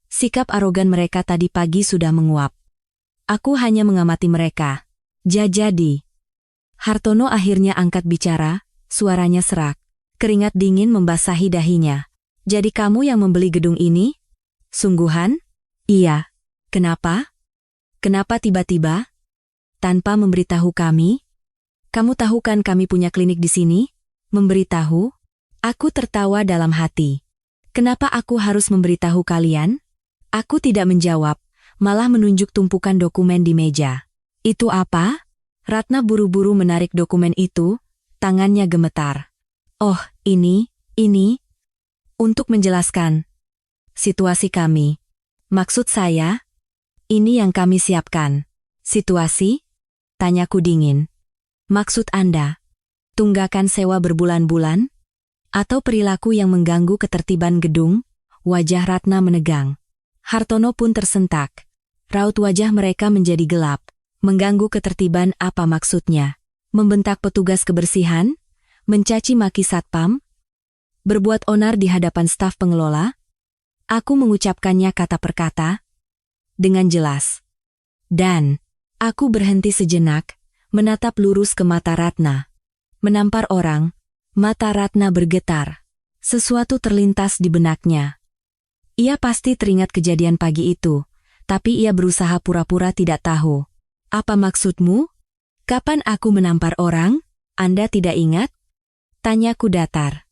Sikap arogan mereka tadi pagi sudah menguap. Aku hanya mengamati mereka. Jadi. Hartono akhirnya angkat bicara, suaranya serak. Keringat dingin membasahi dahinya. "Jadi kamu yang membeli gedung ini?" "Sungguhan?" "Iya." "Kenapa? Kenapa tiba-tiba? Tanpa memberitahu kami?" "Kamu tahu kan kami punya klinik di sini?" "Memberitahu?" Aku tertawa dalam hati. "Kenapa aku harus memberitahu kalian?" Aku tidak menjawab, malah menunjuk tumpukan dokumen di meja. "Itu apa?" Ratna buru-buru menarik dokumen itu, tangannya gemetar. "Oh, ini. Untuk menjelaskan situasi kami." "Maksud saya, ini yang kami siapkan." "Situasi?" tanyaku dingin. "Maksud Anda, tunggakan sewa berbulan-bulan? Atau perilaku yang mengganggu ketertiban gedung?" Wajah Ratna menegang. Hartono pun tersentak. Raut wajah mereka menjadi gelap. Mengganggu ketertiban apa maksudnya? Membentak petugas kebersihan? Mencaci maki satpam? Berbuat onar di hadapan staf pengelola? Aku mengucapkannya kata per kata, dengan jelas. Dan, aku berhenti sejenak, menatap lurus ke mata Ratna. Menampar orang, mata Ratna bergetar. Sesuatu terlintas di benaknya. Ia pasti teringat kejadian pagi itu, tapi ia berusaha pura-pura tidak tahu. "Apa maksudmu? Kapan aku menampar orang? Anda tidak ingat?" tanyaku datar.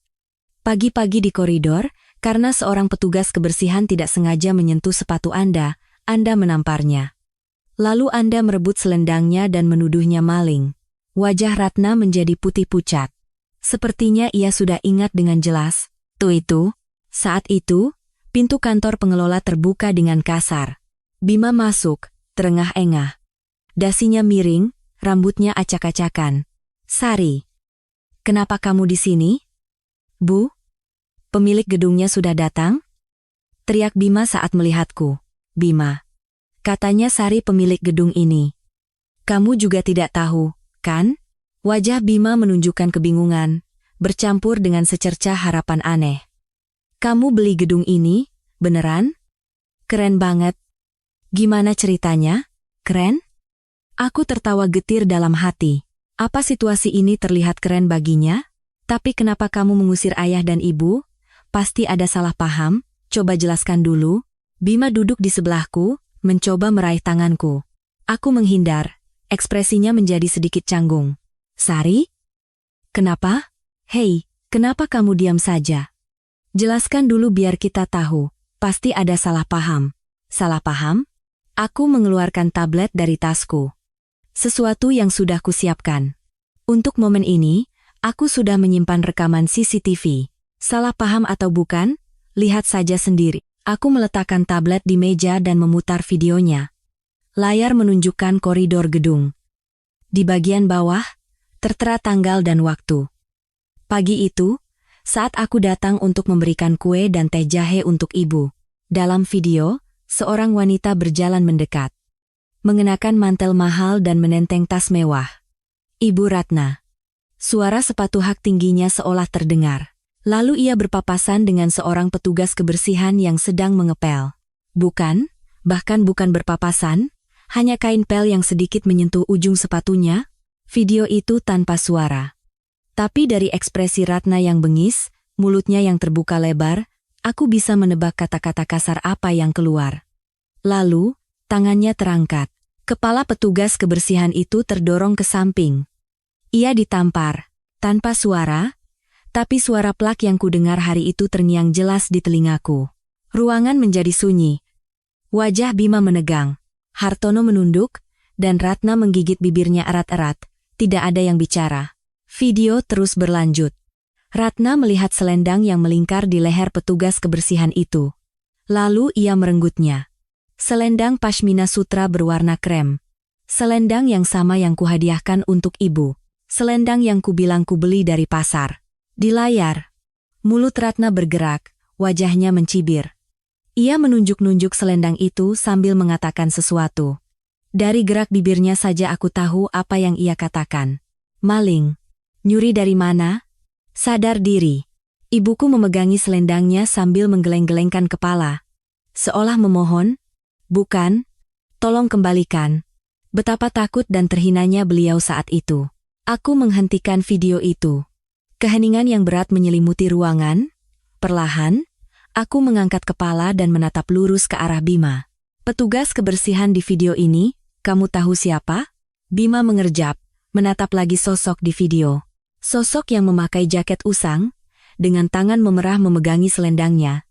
"Pagi-pagi di koridor, karena seorang petugas kebersihan tidak sengaja menyentuh sepatu Anda menamparnya. Lalu Anda merebut selendangnya dan menuduhnya maling." Wajah Ratna menjadi putih pucat. Sepertinya ia sudah ingat dengan jelas. Saat itu, pintu kantor pengelola terbuka dengan kasar. Bima masuk, terengah-engah. Dasinya miring, rambutnya acak-acakan. "Sari, kenapa kamu di sini?" "Bu, pemilik gedungnya sudah datang?" teriak Bima saat melihatku. "Bima," katanya Sari pemilik gedung ini. "Kamu juga tidak tahu, kan?" Wajah Bima menunjukkan kebingungan, bercampur dengan secercah harapan aneh. "Kamu beli gedung ini, beneran? Keren banget. Gimana ceritanya? Keren?" Aku tertawa getir dalam hati. Apa situasi ini terlihat keren baginya? "Tapi kenapa kamu mengusir ayah dan ibu? Pasti ada salah paham, coba jelaskan dulu." Bima duduk di sebelahku, mencoba meraih tanganku. Aku menghindar, ekspresinya menjadi sedikit canggung. "Sari? Kenapa? Hei, kenapa kamu diam saja? Jelaskan dulu biar kita tahu, pasti ada salah paham. Salah paham? Aku mengeluarkan tablet dari tasku. Sesuatu yang sudah kusiapkan. Untuk momen ini, aku sudah menyimpan rekaman CCTV. Salah paham atau bukan? Lihat saja sendiri. Aku meletakkan tablet di meja dan memutar videonya. Layar menunjukkan koridor gedung. Di bagian bawah, tertera tanggal dan waktu. Pagi itu, saat aku datang untuk memberikan kue dan teh jahe untuk ibu. Dalam video, seorang wanita berjalan mendekat. Mengenakan mantel mahal dan menenteng tas mewah. Ibu Ratna. Suara sepatu hak tingginya seolah terdengar. Lalu ia berpapasan dengan seorang petugas kebersihan yang sedang mengepel. Bukan, bahkan bukan berpapasan, hanya kain pel yang sedikit menyentuh ujung sepatunya. Video itu tanpa suara. Tapi dari ekspresi Ratna yang bengis, mulutnya yang terbuka lebar, aku bisa menebak kata-kata kasar apa yang keluar. Lalu, tangannya terangkat. Kepala petugas kebersihan itu terdorong ke samping. Ia ditampar, tanpa suara, tapi suara plak yang kudengar hari itu terngiang jelas di telingaku. Ruangan menjadi sunyi. Wajah Bima menegang. Hartono menunduk, dan Ratna menggigit bibirnya erat-erat. Tidak ada yang bicara. Video terus berlanjut. Ratna melihat selendang yang melingkar di leher petugas kebersihan itu. Lalu ia merenggutnya. Selendang pashmina sutra berwarna krem. Selendang yang sama yang kuhadiahkan untuk ibu. Selendang yang kubilang kubeli dari pasar. Di layar, mulut Ratna bergerak, wajahnya mencibir. Ia menunjuk-nunjuk selendang itu sambil mengatakan sesuatu. Dari gerak bibirnya saja aku tahu apa yang ia katakan. Maling. Nyuri dari mana? Sadar diri. Ibuku memegangi selendangnya sambil menggeleng-gelengkan kepala. Seolah memohon, bukan, tolong kembalikan. Betapa takut dan terhinanya beliau saat itu. Aku menghentikan video itu. Keheningan yang berat menyelimuti ruangan. Perlahan, aku mengangkat kepala dan menatap lurus ke arah Bima. Petugas kebersihan di video ini, kamu tahu siapa? Bima mengerjap, menatap lagi sosok di video. Sosok yang memakai jaket usang, dengan tangan memerah memegangi selendangnya.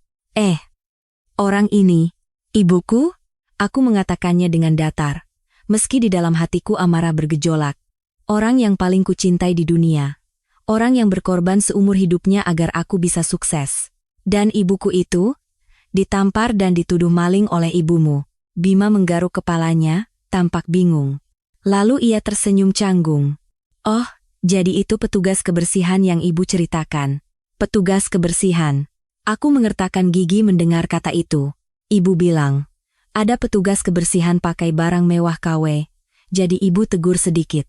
Orang ini, ibuku? Aku mengatakannya dengan datar. Meski di dalam hatiku amarah bergejolak. Orang yang paling kucintai di dunia. Orang yang berkorban seumur hidupnya agar aku bisa sukses. Dan ibuku itu, ditampar dan dituduh maling oleh ibumu. Bima menggaruk kepalanya, tampak bingung. Lalu ia tersenyum canggung. Oh, jadi itu petugas kebersihan yang ibu ceritakan. Petugas kebersihan. Aku mengertakkan gigi mendengar kata itu. Ibu bilang, ada petugas kebersihan pakai barang mewah KW. Jadi ibu tegur sedikit.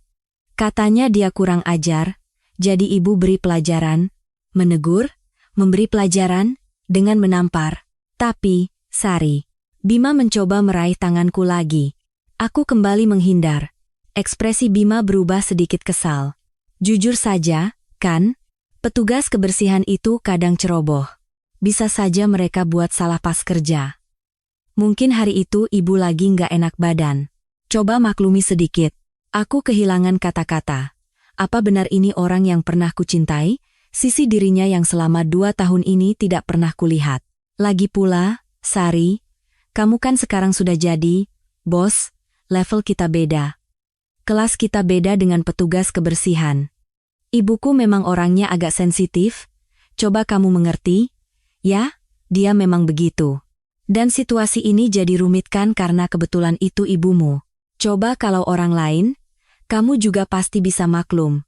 Katanya dia kurang ajar, jadi ibu beri pelajaran. Menegur, memberi pelajaran, dengan menampar. Tapi, Sari, Bima mencoba meraih tanganku lagi. Aku kembali menghindar. Ekspresi Bima berubah sedikit kesal. Jujur saja, kan? Petugas kebersihan itu kadang ceroboh. Bisa saja mereka buat salah pas kerja. Mungkin hari itu ibu lagi nggak enak badan. Coba maklumi sedikit. Aku kehilangan kata-kata. Apa benar ini orang yang pernah kucintai? Sisi dirinya yang selama 2 tahun ini tidak pernah kulihat. Lagi pula, Sari, kamu kan sekarang sudah jadi, bos, level kita beda. Kelas kita beda dengan petugas kebersihan. Ibuku memang orangnya agak sensitif, coba kamu mengerti? Ya, dia memang begitu. Dan situasi ini jadi rumit kan karena kebetulan itu ibumu. Coba kalau orang lain, kamu juga pasti bisa maklum,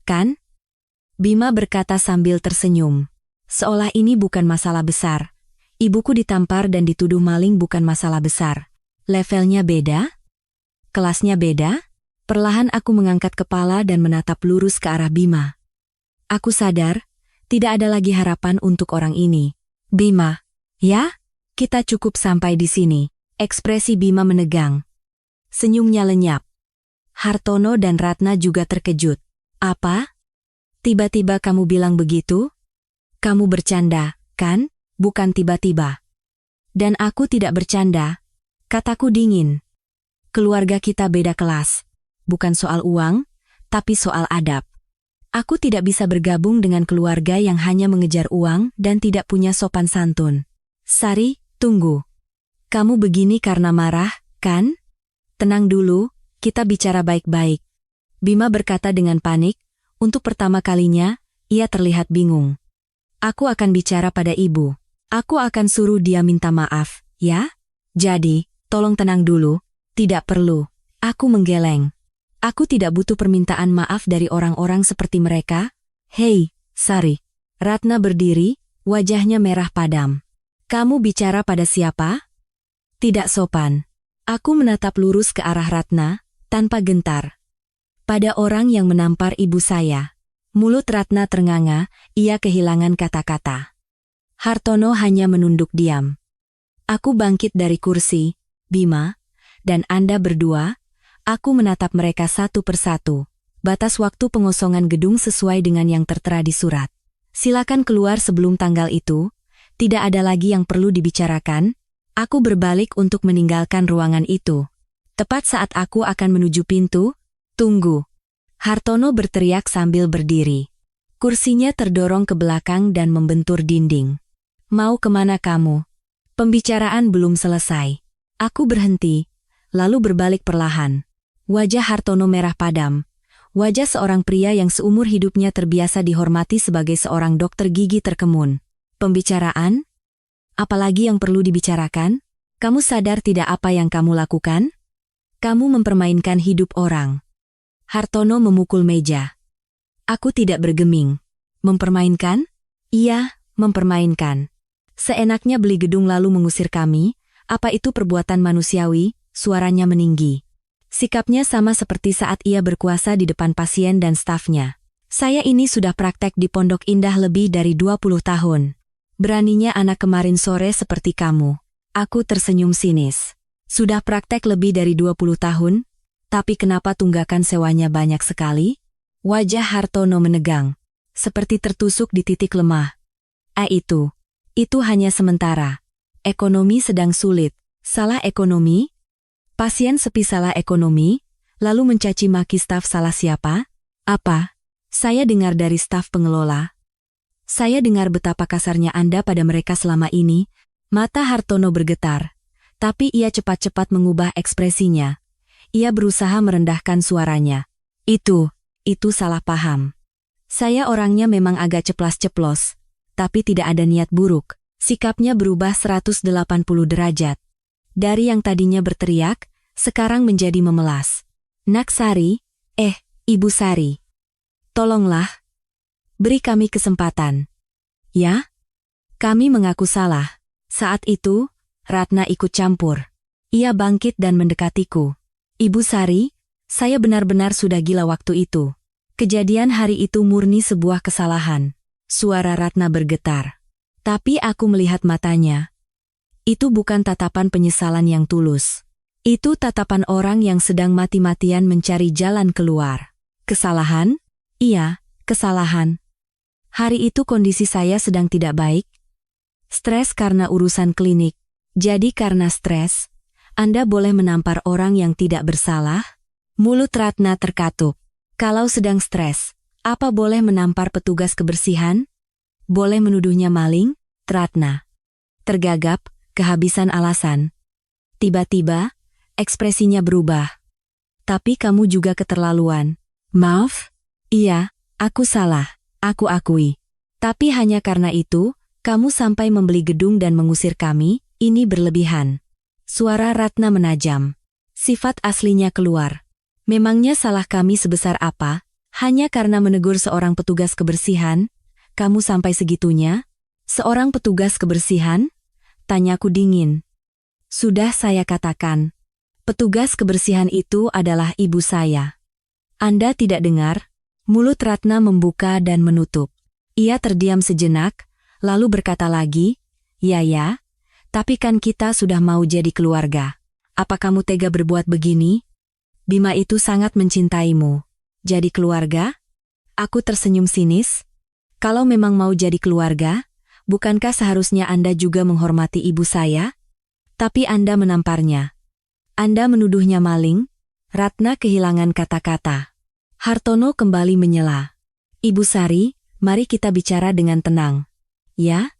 kan? Bima berkata sambil tersenyum. Seolah ini bukan masalah besar. Ibuku ditampar dan dituduh maling bukan masalah besar. Levelnya beda? Kelasnya beda? Perlahan aku mengangkat kepala dan menatap lurus ke arah Bima. Aku sadar, tidak ada lagi harapan untuk orang ini. Bima, ya? Kita cukup sampai di sini. Ekspresi Bima menegang. Senyumnya lenyap. Hartono dan Ratna juga terkejut. Apa? Tiba-tiba kamu bilang begitu? Kamu bercanda, kan? Bukan tiba-tiba. Dan aku tidak bercanda. Kataku dingin. Keluarga kita beda kelas. Bukan soal uang, tapi soal adab. Aku tidak bisa bergabung dengan keluarga yang hanya mengejar uang dan tidak punya sopan santun. Sari, tunggu. Kamu begini karena marah, kan? Tenang dulu, kita bicara baik-baik. Bima berkata dengan panik. Untuk pertama kalinya, ia terlihat bingung. Aku akan bicara pada ibu. Aku akan suruh dia minta maaf, ya? Jadi, tolong tenang dulu. Tidak perlu. Aku menggeleng. Aku tidak butuh permintaan maaf dari orang-orang seperti mereka. Hei, Sari. Ratna berdiri, wajahnya merah padam. Kamu bicara pada siapa? Tidak sopan. Aku menatap lurus ke arah Ratna, tanpa gentar. Pada orang yang menampar ibu saya. Mulut Ratna ternganga, ia kehilangan kata-kata. Hartono hanya menunduk diam. Aku bangkit dari kursi, Bima, dan Anda berdua. Aku menatap mereka satu persatu. Batas waktu pengosongan gedung sesuai dengan yang tertera di surat. Silakan keluar sebelum tanggal itu. Tidak ada lagi yang perlu dibicarakan. Aku berbalik untuk meninggalkan ruangan itu. Tepat saat aku akan menuju pintu, tunggu. Hartono berteriak sambil berdiri. Kursinya terdorong ke belakang dan membentur dinding. Mau kemana kamu? Pembicaraan belum selesai. Aku berhenti, lalu berbalik perlahan. Wajah Hartono merah padam. Wajah seorang pria yang seumur hidupnya terbiasa dihormati sebagai seorang dokter gigi terkemun. Pembicaraan? Apalagi yang perlu dibicarakan? Kamu sadar tidak apa yang kamu lakukan? Kamu mempermainkan hidup orang. Hartono memukul meja. Aku tidak bergeming. Mempermainkan? Iya, mempermainkan. Seenaknya beli gedung lalu mengusir kami. Apa itu perbuatan manusiawi? Suaranya meninggi. Sikapnya sama seperti saat ia berkuasa di depan pasien dan stafnya. Saya ini sudah praktek di Pondok Indah lebih dari 20 tahun. Beraninya anak kemarin sore seperti kamu. Aku tersenyum sinis. Sudah praktek lebih dari 20 tahun? Tapi kenapa tunggakan sewanya banyak sekali? Wajah Hartono menegang. Seperti tertusuk di titik lemah. Itu hanya sementara. Ekonomi sedang sulit. Salah ekonomi? Pasien sepi salah ekonomi, lalu mencaci maki staf salah siapa? Apa? Saya dengar dari staf pengelola. Saya dengar betapa kasarnya Anda pada mereka selama ini. Mata Hartono bergetar. Tapi ia cepat-cepat mengubah ekspresinya. Ia berusaha merendahkan suaranya. Itu salah paham. Saya orangnya memang agak ceplas-ceplos, tapi tidak ada niat buruk. Sikapnya berubah 180 derajat. Dari yang tadinya berteriak, sekarang menjadi memelas. Nak Sari, Ibu Sari. Tolonglah. Beri kami kesempatan. Ya? Kami mengaku salah. Saat itu, Ratna ikut campur. Ia bangkit dan mendekatiku. Ibu Sari, saya benar-benar sudah gila waktu itu. Kejadian hari itu murni sebuah kesalahan. Suara Ratna bergetar. Tapi aku melihat matanya. Itu bukan tatapan penyesalan yang tulus. Itu tatapan orang yang sedang mati-matian mencari jalan keluar. Kesalahan? Iya, kesalahan. Hari itu kondisi saya sedang tidak baik. Stres karena urusan klinik. Jadi karena stres, Anda boleh menampar orang yang tidak bersalah? Mulut Ratna terkatup. Kalau sedang stres, apa boleh menampar petugas kebersihan? Boleh menuduhnya maling? Ratna tergagap, kehabisan alasan. Tiba-tiba, ekspresinya berubah. Tapi kamu juga keterlaluan. Maaf? Iya, aku salah. Aku akui. Tapi hanya karena itu, kamu sampai membeli gedung dan mengusir kami, ini berlebihan. Suara Ratna menajam. Sifat aslinya keluar. Memangnya salah kami sebesar apa? Hanya karena menegur seorang petugas kebersihan? Kamu sampai segitunya? Seorang petugas kebersihan? Tanyaku dingin. Sudah saya katakan. Petugas kebersihan itu adalah ibu saya. Anda tidak dengar? Mulut Ratna membuka dan menutup. Ia terdiam sejenak, lalu berkata lagi, ya, tapi kan kita sudah mau jadi keluarga. Apa kamu tega berbuat begini? Bima itu sangat mencintaimu. Jadi keluarga? Aku tersenyum sinis. Kalau memang mau jadi keluarga, bukankah seharusnya Anda juga menghormati ibu saya? Tapi Anda menamparnya. Anda menuduhnya maling? Ratna kehilangan kata-kata. Hartono kembali menyela. Ibu Sari, mari kita bicara dengan tenang. Ya?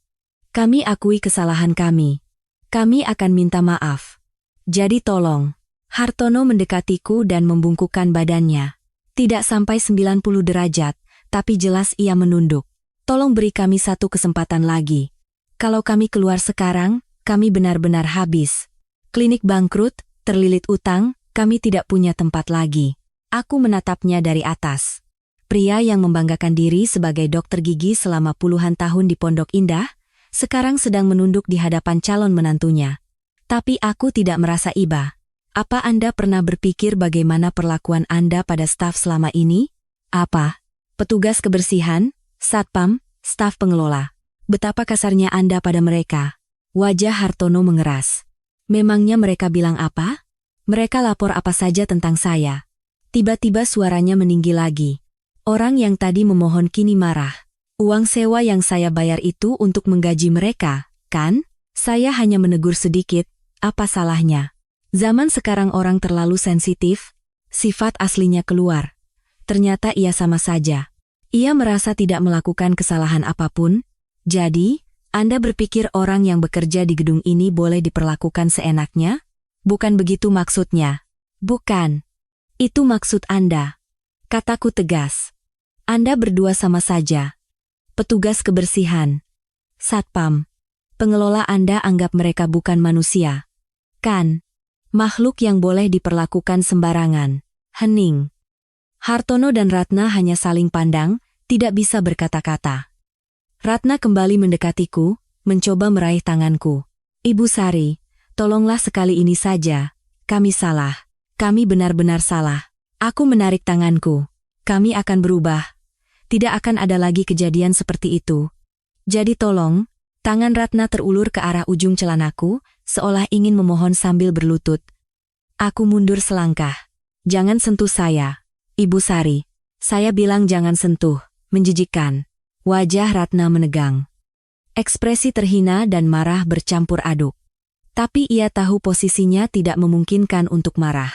Kami akui kesalahan kami. Kami akan minta maaf. Jadi tolong. Hartono mendekatiku dan membungkukkan badannya. Tidak sampai 90 derajat, tapi jelas ia menunduk. Tolong beri kami satu kesempatan lagi. Kalau kami keluar sekarang, kami benar-benar habis. Klinik bangkrut, terlilit utang, kami tidak punya tempat lagi. Aku menatapnya dari atas. Pria yang membanggakan diri sebagai dokter gigi selama puluhan tahun di Pondok Indah, sekarang sedang menunduk di hadapan calon menantunya. Tapi aku tidak merasa iba. Apa Anda pernah berpikir bagaimana perlakuan Anda pada staf selama ini? Apa? Petugas kebersihan, satpam, staf pengelola. Betapa kasarnya Anda pada mereka. Wajah Hartono mengeras. Memangnya mereka bilang apa? Mereka lapor apa saja tentang saya. Tiba-tiba suaranya meninggi lagi. Orang yang tadi memohon kini marah. Uang sewa yang saya bayar itu untuk menggaji mereka, kan? Saya hanya menegur sedikit, apa salahnya? Zaman sekarang orang terlalu sensitif, sifat aslinya keluar. Ternyata ia sama saja. Ia merasa tidak melakukan kesalahan apapun. Jadi, Anda berpikir orang yang bekerja di gedung ini boleh diperlakukan seenaknya? Bukan begitu maksudnya. Bukan. Itu maksud Anda. Kataku tegas. Anda berdua sama saja. Petugas kebersihan, satpam, pengelola Anda anggap mereka bukan manusia. Kan? Makhluk yang boleh diperlakukan sembarangan. Hening. Hartono dan Ratna hanya saling pandang, tidak bisa berkata-kata. Ratna kembali mendekatiku, mencoba meraih tanganku. Ibu Sari, tolonglah sekali ini saja. Kami salah. Kami benar-benar salah. Aku menarik tanganku. Kami akan berubah. Tidak akan ada lagi kejadian seperti itu. Jadi tolong, tangan Ratna terulur ke arah ujung celanaku, seolah ingin memohon sambil berlutut. Aku mundur selangkah. Jangan sentuh saya. Ibu Sari, saya bilang jangan sentuh, menjijikkan. Wajah Ratna menegang. Ekspresi terhina dan marah bercampur aduk. Tapi ia tahu posisinya tidak memungkinkan untuk marah.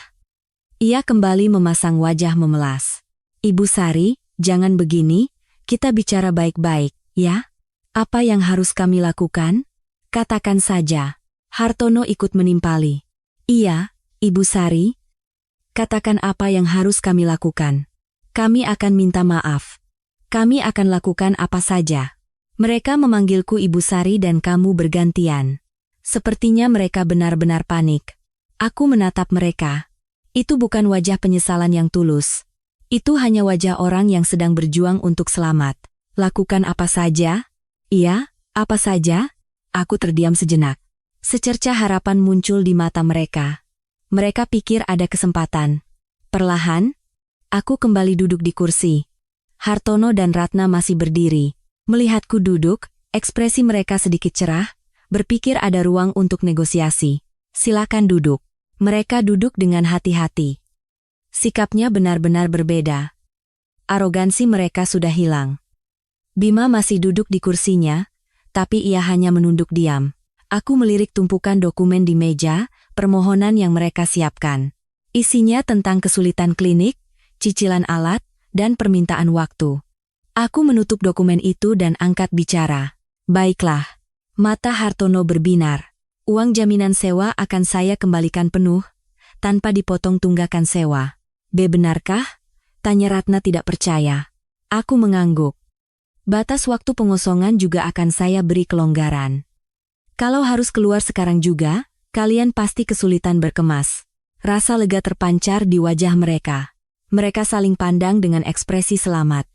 Ia kembali memasang wajah memelas. Ibu Sari, jangan begini, kita bicara baik-baik, ya? Apa yang harus kami lakukan? Katakan saja. Hartono ikut menimpali. Iya, Ibu Sari. Katakan apa yang harus kami lakukan. Kami akan minta maaf. Kami akan lakukan apa saja. Mereka memanggilku Ibu Sari dan kamu bergantian. Sepertinya mereka benar-benar panik. Aku menatap mereka. Itu bukan wajah penyesalan yang tulus. Itu hanya wajah orang yang sedang berjuang untuk selamat. Lakukan apa saja? Iya, apa saja? Aku terdiam sejenak. Secercah harapan muncul di mata mereka. Mereka pikir ada kesempatan. Perlahan, aku kembali duduk di kursi. Hartono dan Ratna masih berdiri. Melihatku duduk, ekspresi mereka sedikit cerah, berpikir ada ruang untuk negosiasi. Silakan duduk. Mereka duduk dengan hati-hati. Sikapnya benar-benar berbeda. Arogansi mereka sudah hilang. Bima masih duduk di kursinya, tapi ia hanya menunduk diam. Aku melirik tumpukan dokumen di meja, permohonan yang mereka siapkan. Isinya tentang kesulitan klinik, cicilan alat, dan permintaan waktu. Aku menutup dokumen itu dan angkat bicara. Baiklah. Mata Hartono berbinar. Uang jaminan sewa akan saya kembalikan penuh, tanpa dipotong tunggakan sewa. Benarkah? Tanya Ratna tidak percaya. Aku mengangguk. Batas waktu pengosongan juga akan saya beri kelonggaran. Kalau harus keluar sekarang juga, kalian pasti kesulitan berkemas. Rasa lega terpancar di wajah mereka. Mereka saling pandang dengan ekspresi selamat.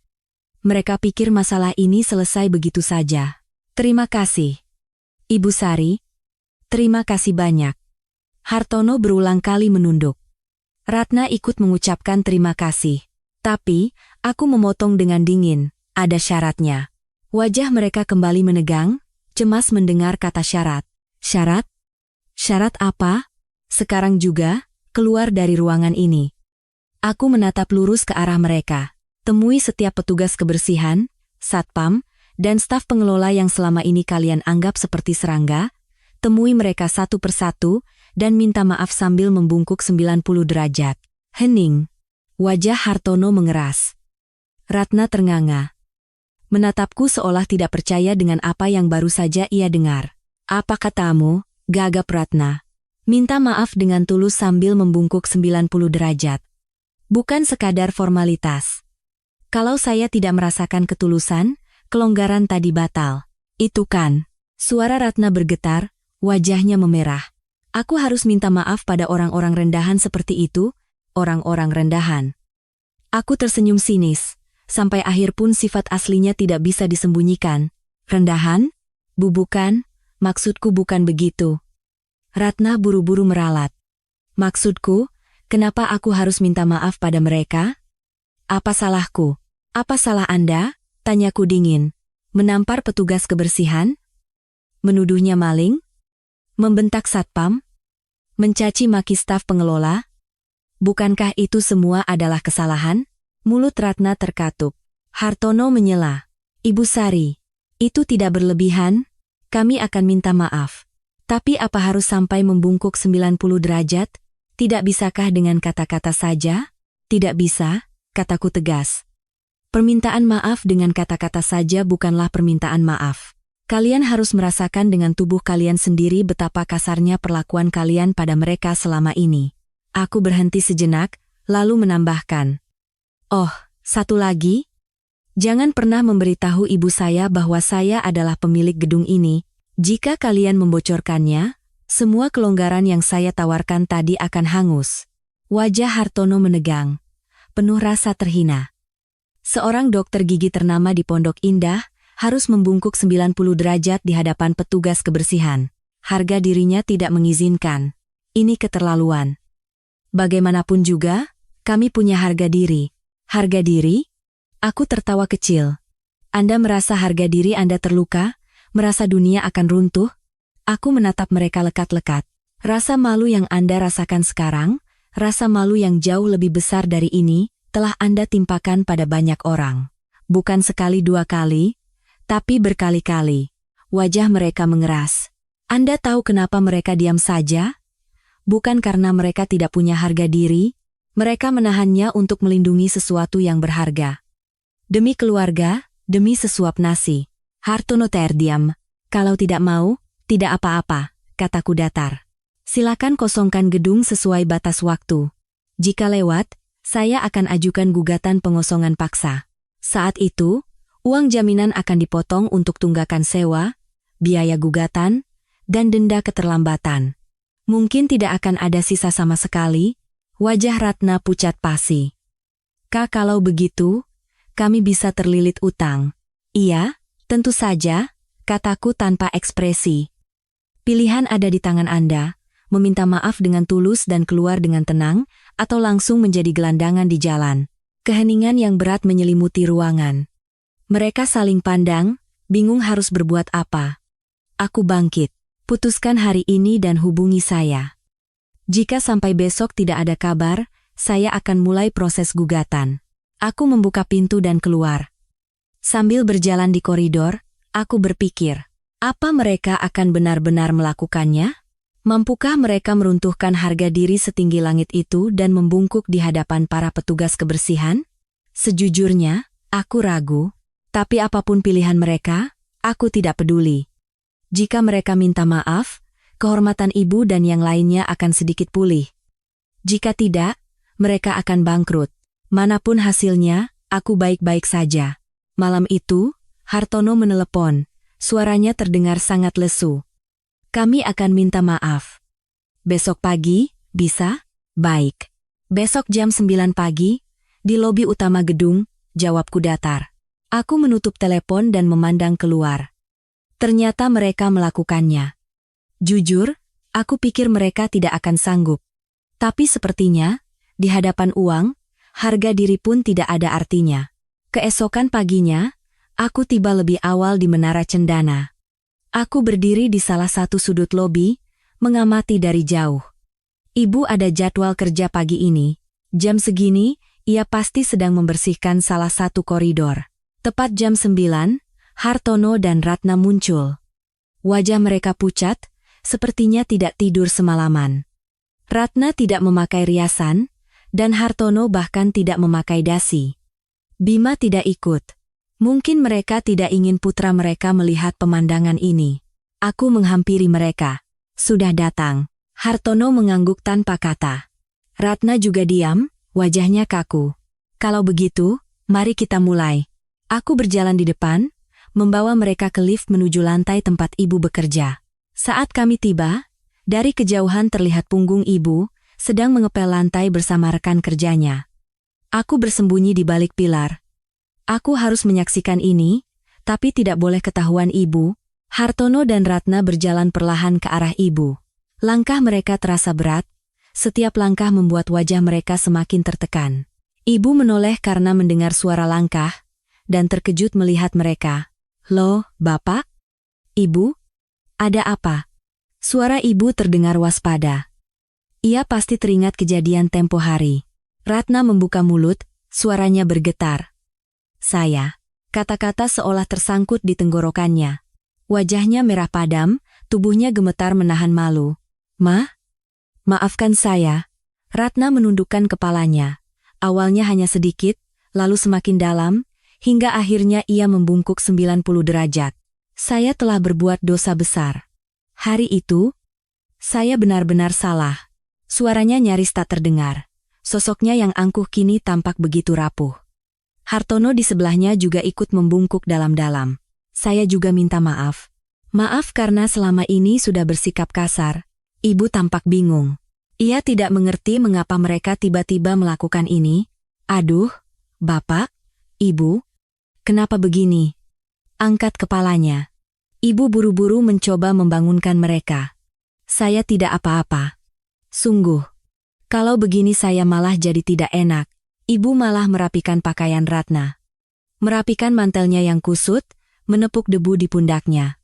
Mereka pikir masalah ini selesai begitu saja. Terima kasih. Ibu Sari. Terima kasih banyak. Hartono berulang kali menunduk. Ratna ikut mengucapkan terima kasih. Tapi, aku memotong dengan dingin, ada syaratnya. Wajah mereka kembali menegang, cemas mendengar kata syarat. Syarat? Syarat apa? Sekarang juga, keluar dari ruangan ini. Aku menatap lurus ke arah mereka. Temui setiap petugas kebersihan, satpam, dan staf pengelola yang selama ini kalian anggap seperti serangga. Temui mereka satu persatu, dan minta maaf sambil membungkuk 90 derajat. Hening. Wajah Hartono mengeras. Ratna ternganga. Menatapku seolah tidak percaya dengan apa yang baru saja ia dengar. Apa katamu? Gagap Ratna. Minta maaf dengan tulus sambil membungkuk 90 derajat. Bukan sekadar formalitas. Kalau saya tidak merasakan ketulusan, kelonggaran tadi batal. Itu kan. Suara Ratna bergetar, wajahnya memerah. Aku harus minta maaf pada orang-orang rendahan seperti itu, orang-orang rendahan. Aku tersenyum sinis. Sampai akhir pun sifat aslinya tidak bisa disembunyikan. Rendahan? Bubukan, maksudku bukan begitu. Ratna buru-buru meralat. Maksudku, kenapa aku harus minta maaf pada mereka? Apa salahku? Apa salah Anda? Tanyaku dingin. Menampar petugas kebersihan? Menuduhnya maling? Membentak satpam? Mencaci maki staf pengelola? Bukankah itu semua adalah kesalahan? Mulut Ratna terkatup. Hartono menyela. Ibu Sari, itu tidak berlebihan? Kami akan minta maaf. Tapi apa harus sampai membungkuk 90 derajat? Tidak bisakah dengan kata-kata saja? Tidak bisa, kataku tegas. Permintaan maaf dengan kata-kata saja bukanlah permintaan maaf. Kalian harus merasakan dengan tubuh kalian sendiri betapa kasarnya perlakuan kalian pada mereka selama ini. Aku berhenti sejenak, lalu menambahkan. Oh, satu lagi? Jangan pernah memberitahu ibu saya bahwa saya adalah pemilik gedung ini. Jika kalian membocorkannya, semua kelonggaran yang saya tawarkan tadi akan hangus. Wajah Hartono menegang, penuh rasa terhina. Seorang dokter gigi ternama di Pondok Indah harus membungkuk 90 derajat di hadapan petugas kebersihan. Harga dirinya tidak mengizinkan. Ini keterlaluan. Bagaimanapun juga, kami punya harga diri. Harga diri? Aku tertawa kecil. Anda merasa harga diri Anda terluka? Merasa dunia akan runtuh? Aku menatap mereka lekat-lekat. Rasa malu yang Anda rasakan sekarang, rasa malu yang jauh lebih besar dari ini, telah Anda timpakan pada banyak orang. Bukan sekali dua kali, tapi berkali-kali. Wajah mereka mengeras. Anda tahu kenapa mereka diam saja? Bukan karena mereka tidak punya harga diri, mereka menahannya untuk melindungi sesuatu yang berharga. Demi keluarga, demi sesuap nasi. Hartono terdiam. Kalau tidak mau, tidak apa-apa, kataku datar. Silakan kosongkan gedung sesuai batas waktu. Jika lewat, saya akan ajukan gugatan pengosongan paksa. Saat itu, uang jaminan akan dipotong untuk tunggakan sewa, biaya gugatan, dan denda keterlambatan. Mungkin tidak akan ada sisa sama sekali. Wajah Ratna pucat pasi. Kalau begitu, kami bisa terlilit utang. Iya, tentu saja, kataku tanpa ekspresi. Pilihan ada di tangan Anda, meminta maaf dengan tulus dan keluar dengan tenang, atau langsung menjadi gelandangan di jalan. Keheningan yang berat menyelimuti ruangan. Mereka saling pandang, bingung harus berbuat apa. Aku bangkit. Putuskan hari ini dan hubungi saya. Jika sampai besok tidak ada kabar, saya akan mulai proses gugatan. Aku membuka pintu dan keluar. Sambil berjalan di koridor, aku berpikir, apa mereka akan benar-benar melakukannya? Mampukah mereka meruntuhkan harga diri setinggi langit itu dan membungkuk di hadapan para petugas kebersihan? Sejujurnya, aku ragu, tapi apapun pilihan mereka, aku tidak peduli. Jika mereka minta maaf, kehormatan ibu dan yang lainnya akan sedikit pulih. Jika tidak, mereka akan bangkrut. Manapun hasilnya, aku baik-baik saja. Malam itu, Hartono menelepon. Suaranya terdengar sangat lesu. Kami akan minta maaf. Besok pagi, bisa? Baik. Besok jam 9 pagi, di lobi utama gedung, jawabku datar. Aku menutup telepon dan memandang keluar. Ternyata mereka melakukannya. Jujur, aku pikir mereka tidak akan sanggup. Tapi sepertinya, di hadapan uang, harga diri pun tidak ada artinya. Keesokan paginya, aku tiba lebih awal di Menara Cendana. Aku berdiri di salah satu sudut lobi, mengamati dari jauh. Ibu ada jadwal kerja pagi ini. Jam segini, ia pasti sedang membersihkan salah satu koridor. Tepat jam 9, Hartono dan Ratna muncul. Wajah mereka pucat, sepertinya tidak tidur semalaman. Ratna tidak memakai riasan, dan Hartono bahkan tidak memakai dasi. Bima tidak ikut. Mungkin mereka tidak ingin putra mereka melihat pemandangan ini. Aku menghampiri mereka. Sudah datang. Hartono mengangguk tanpa kata. Ratna juga diam, wajahnya kaku. Kalau begitu, mari kita mulai. Aku berjalan di depan, membawa mereka ke lift menuju lantai tempat ibu bekerja. Saat kami tiba, dari kejauhan terlihat punggung ibu, sedang mengepel lantai bersama rekan kerjanya. Aku bersembunyi di balik pilar. Aku harus menyaksikan ini, tapi tidak boleh ketahuan ibu. Hartono dan Ratna berjalan perlahan ke arah ibu. Langkah mereka terasa berat, setiap langkah membuat wajah mereka semakin tertekan. Ibu menoleh karena mendengar suara langkah, dan terkejut melihat mereka. Loh, Bapak? Ibu? Ada apa? Suara ibu terdengar waspada. Ia pasti teringat kejadian tempo hari. Ratna membuka mulut, suaranya bergetar. Saya. Kata-kata seolah tersangkut di tenggorokannya. Wajahnya merah padam, tubuhnya gemetar menahan malu. Maafkan saya. Ratna menundukkan kepalanya. Awalnya hanya sedikit, lalu semakin dalam, hingga akhirnya ia membungkuk 90 derajat. Saya telah berbuat dosa besar. Hari itu, saya benar-benar salah. Suaranya nyaris tak terdengar. Sosoknya yang angkuh kini tampak begitu rapuh. Hartono di sebelahnya juga ikut membungkuk dalam-dalam. Saya juga minta maaf. Maaf karena selama ini sudah bersikap kasar. Ibu tampak bingung. Ia tidak mengerti mengapa mereka tiba-tiba melakukan ini. Aduh, Bapak, Ibu, kenapa begini? Angkat kepalanya. Ibu buru-buru mencoba membangunkan mereka. Saya tidak apa-apa. Sungguh. Kalau begini saya malah jadi tidak enak. Ibu malah merapikan pakaian Ratna. Merapikan mantelnya yang kusut, menepuk debu di pundaknya.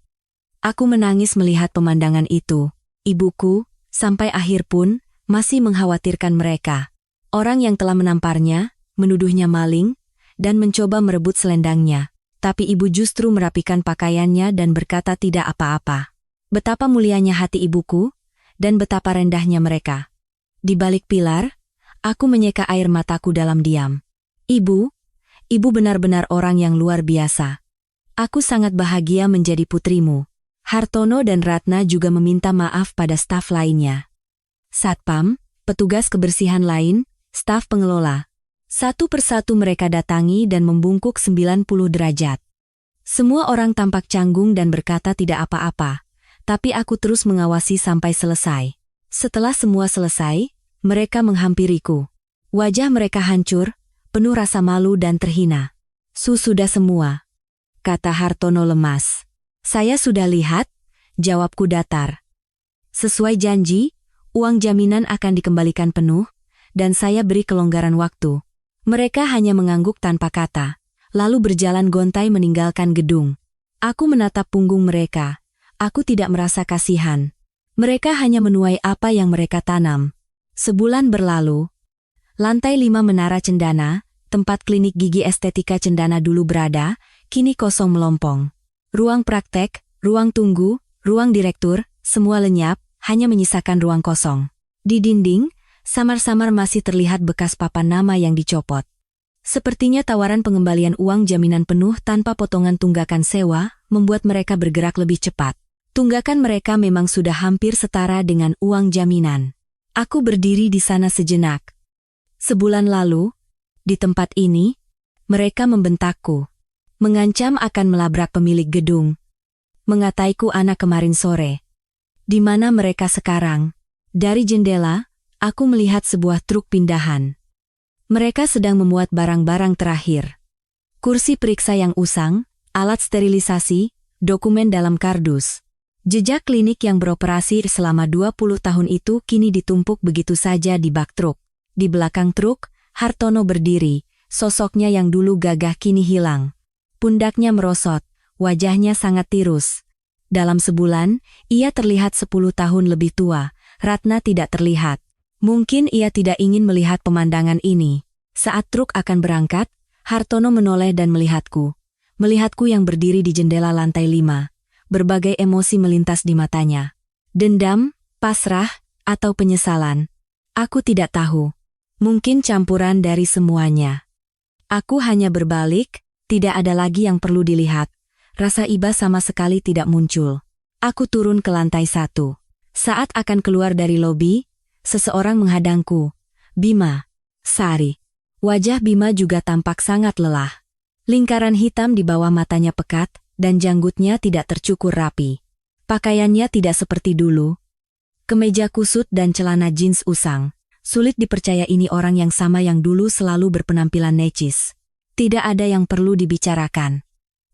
Aku menangis melihat pemandangan itu. Ibuku, sampai akhir pun, masih mengkhawatirkan mereka. Orang yang telah menamparnya, menuduhnya maling, dan mencoba merebut selendangnya. Tapi ibu justru merapikan pakaiannya dan berkata tidak apa-apa. Betapa mulianya hati ibuku, dan betapa rendahnya mereka. Di balik pilar, aku menyeka air mataku dalam diam. Ibu benar-benar orang yang luar biasa. Aku sangat bahagia menjadi putrimu. Hartono dan Ratna juga meminta maaf pada staf lainnya. Satpam, petugas kebersihan lain, staf pengelola. Satu persatu mereka datangi dan membungkuk 90 derajat. Semua orang tampak canggung dan berkata tidak apa-apa, tapi aku terus mengawasi sampai selesai. Setelah semua selesai, mereka menghampiriku. Wajah mereka hancur, penuh rasa malu dan terhina. Sudah semua, kata Hartono lemas. Saya sudah lihat, jawabku datar. Sesuai janji, uang jaminan akan dikembalikan penuh, dan saya beri kelonggaran waktu. Mereka hanya mengangguk tanpa kata, lalu berjalan gontai meninggalkan gedung. Aku menatap punggung mereka. Aku tidak merasa kasihan. Mereka hanya menuai apa yang mereka tanam. Sebulan berlalu. Lantai 5 Menara Cendana, tempat klinik gigi estetika Cendana dulu berada, kini kosong melompong. Ruang praktek, ruang tunggu, ruang direktur, semua lenyap, hanya menyisakan ruang kosong. Di dinding, samar-samar masih terlihat bekas papan nama yang dicopot. Sepertinya tawaran pengembalian uang jaminan penuh tanpa potongan tunggakan sewa, membuat mereka bergerak lebih cepat. Tunggakan mereka memang sudah hampir setara dengan uang jaminan. Aku berdiri di sana sejenak. Sebulan lalu, di tempat ini, mereka membentakku. Mengancam akan melabrak pemilik gedung. Mengataiku anak kemarin sore. Di mana mereka sekarang? Dari jendela, aku melihat sebuah truk pindahan. Mereka sedang memuat barang-barang terakhir. Kursi periksa yang usang, alat sterilisasi, dokumen dalam kardus. Jejak klinik yang beroperasi selama 20 tahun itu kini ditumpuk begitu saja di bak truk. Di belakang truk, Hartono berdiri, sosoknya yang dulu gagah kini hilang. Pundaknya merosot, wajahnya sangat tirus. Dalam sebulan, ia terlihat 10 tahun lebih tua. Ratna tidak terlihat. Mungkin ia tidak ingin melihat pemandangan ini. Saat truk akan berangkat, Hartono menoleh dan melihatku. Melihatku yang berdiri di jendela lantai 5. Berbagai emosi melintas di matanya. Dendam, pasrah, atau penyesalan. Aku tidak tahu. Mungkin campuran dari semuanya. Aku hanya berbalik, tidak ada lagi yang perlu dilihat. Rasa iba sama sekali tidak muncul. Aku turun ke lantai 1. Saat akan keluar dari lobi, seseorang menghadangku. Bima. Sari. Wajah Bima juga tampak sangat lelah. Lingkaran hitam di bawah matanya pekat, dan janggutnya tidak tercukur rapi. Pakaiannya tidak seperti dulu. Kemeja kusut dan celana jeans usang. Sulit dipercaya ini orang yang sama yang dulu selalu berpenampilan necis. Tidak ada yang perlu dibicarakan.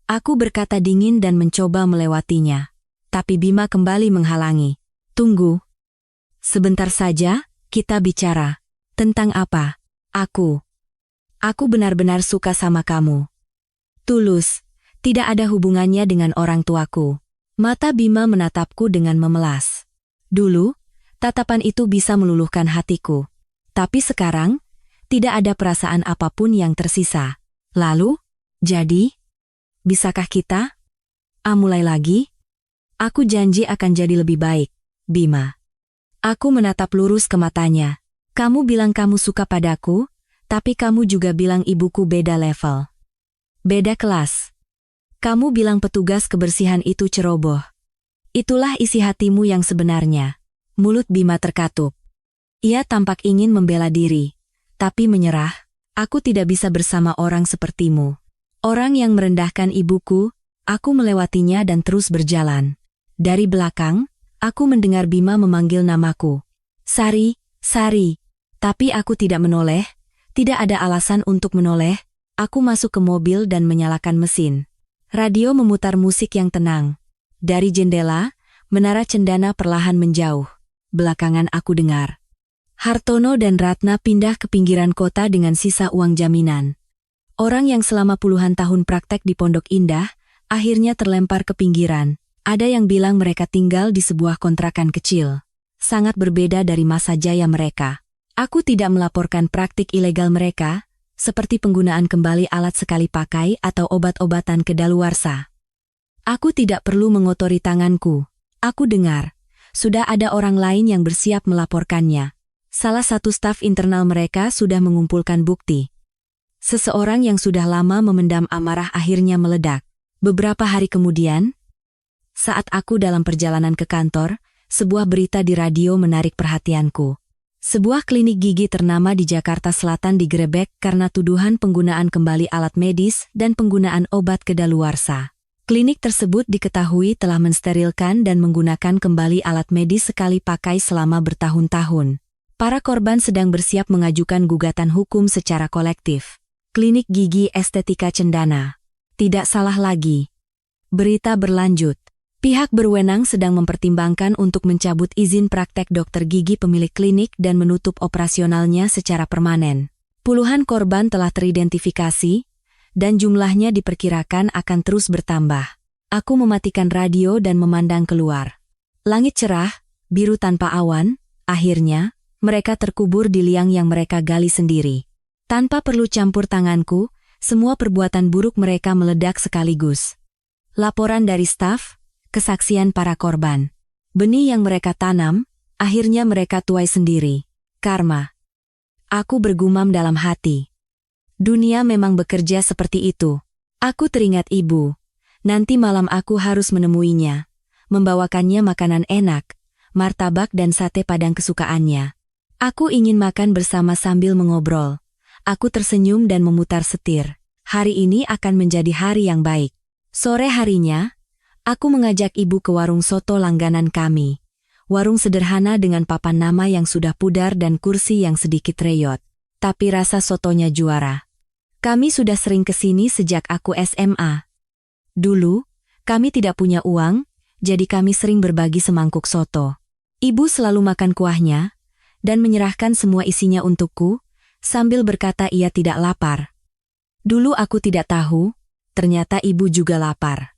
Aku berkata dingin dan mencoba melewatinya. Tapi Bima kembali menghalangi. Tunggu. Sebentar saja, kita bicara. Tentang apa? Aku benar-benar suka sama kamu. Tulus, tidak ada hubungannya dengan orang tuaku. Mata Bima menatapku dengan memelas. Dulu, tatapan itu bisa meluluhkan hatiku. Tapi sekarang, tidak ada perasaan apapun yang tersisa. Lalu, jadi? Bisakah kita? Mulai lagi? Aku janji akan jadi lebih baik, Bima. Aku menatap lurus ke matanya. Kamu bilang kamu suka padaku, tapi kamu juga bilang ibuku beda level. Beda kelas. Kamu bilang petugas kebersihan itu ceroboh. Itulah isi hatimu yang sebenarnya. Mulut Bima terkatup. Ia tampak ingin membela diri, tapi menyerah. Aku tidak bisa bersama orang sepertimu. Orang yang merendahkan ibuku. Aku melewatinya dan terus berjalan. Dari belakang, aku mendengar Bima memanggil namaku. Sari, Sari. Tapi aku tidak menoleh. Tidak ada alasan untuk menoleh. Aku masuk ke mobil dan menyalakan mesin. Radio memutar musik yang tenang. Dari jendela, menara cendana perlahan menjauh. Belakangan aku dengar. Hartono dan Ratna pindah ke pinggiran kota dengan sisa uang jaminan. Orang yang selama puluhan tahun praktek di Pondok Indah, akhirnya terlempar ke pinggiran. Ada yang bilang mereka tinggal di sebuah kontrakan kecil. Sangat berbeda dari masa jaya mereka. Aku tidak melaporkan praktik ilegal mereka, seperti penggunaan kembali alat sekali pakai atau obat-obatan kedaluarsa. Aku tidak perlu mengotori tanganku. Aku dengar, sudah ada orang lain yang bersiap melaporkannya. Salah satu staf internal mereka sudah mengumpulkan bukti. Seseorang yang sudah lama memendam amarah akhirnya meledak. Beberapa hari kemudian, saat aku dalam perjalanan ke kantor, sebuah berita di radio menarik perhatianku. Sebuah klinik gigi ternama di Jakarta Selatan digerebek karena tuduhan penggunaan kembali alat medis dan penggunaan obat kedaluarsa. Klinik tersebut diketahui telah mensterilkan dan menggunakan kembali alat medis sekali pakai selama bertahun-tahun. Para korban sedang bersiap mengajukan gugatan hukum secara kolektif. Klinik Gigi Estetika Cendana. Tidak salah lagi. Berita berlanjut. Pihak berwenang sedang mempertimbangkan untuk mencabut izin praktek dokter gigi pemilik klinik dan menutup operasionalnya secara permanen. Puluhan korban telah teridentifikasi, dan jumlahnya diperkirakan akan terus bertambah. Aku mematikan radio dan memandang keluar. Langit cerah, biru tanpa awan, akhirnya, mereka terkubur di liang yang mereka gali sendiri. Tanpa perlu campur tanganku, semua perbuatan buruk mereka meledak sekaligus. Laporan dari staf, kesaksian para korban. Benih yang mereka tanam, akhirnya mereka tuai sendiri. Karma. Aku bergumam dalam hati. Dunia memang bekerja seperti itu. Aku teringat ibu. Nanti malam aku harus menemuinya. Membawakannya makanan enak, martabak dan sate padang kesukaannya. Aku ingin makan bersama sambil mengobrol. Aku tersenyum dan memutar setir. Hari ini akan menjadi hari yang baik. Sore harinya, aku mengajak ibu ke warung soto langganan kami. Warung sederhana dengan papan nama yang sudah pudar dan kursi yang sedikit reyot. Tapi rasa sotonya juara. Kami sudah sering kesini sejak aku SMA. Dulu, kami tidak punya uang, jadi kami sering berbagi semangkuk soto. Ibu selalu makan kuahnya, dan menyerahkan semua isinya untukku, sambil berkata ia tidak lapar. Dulu aku tidak tahu, ternyata ibu juga lapar.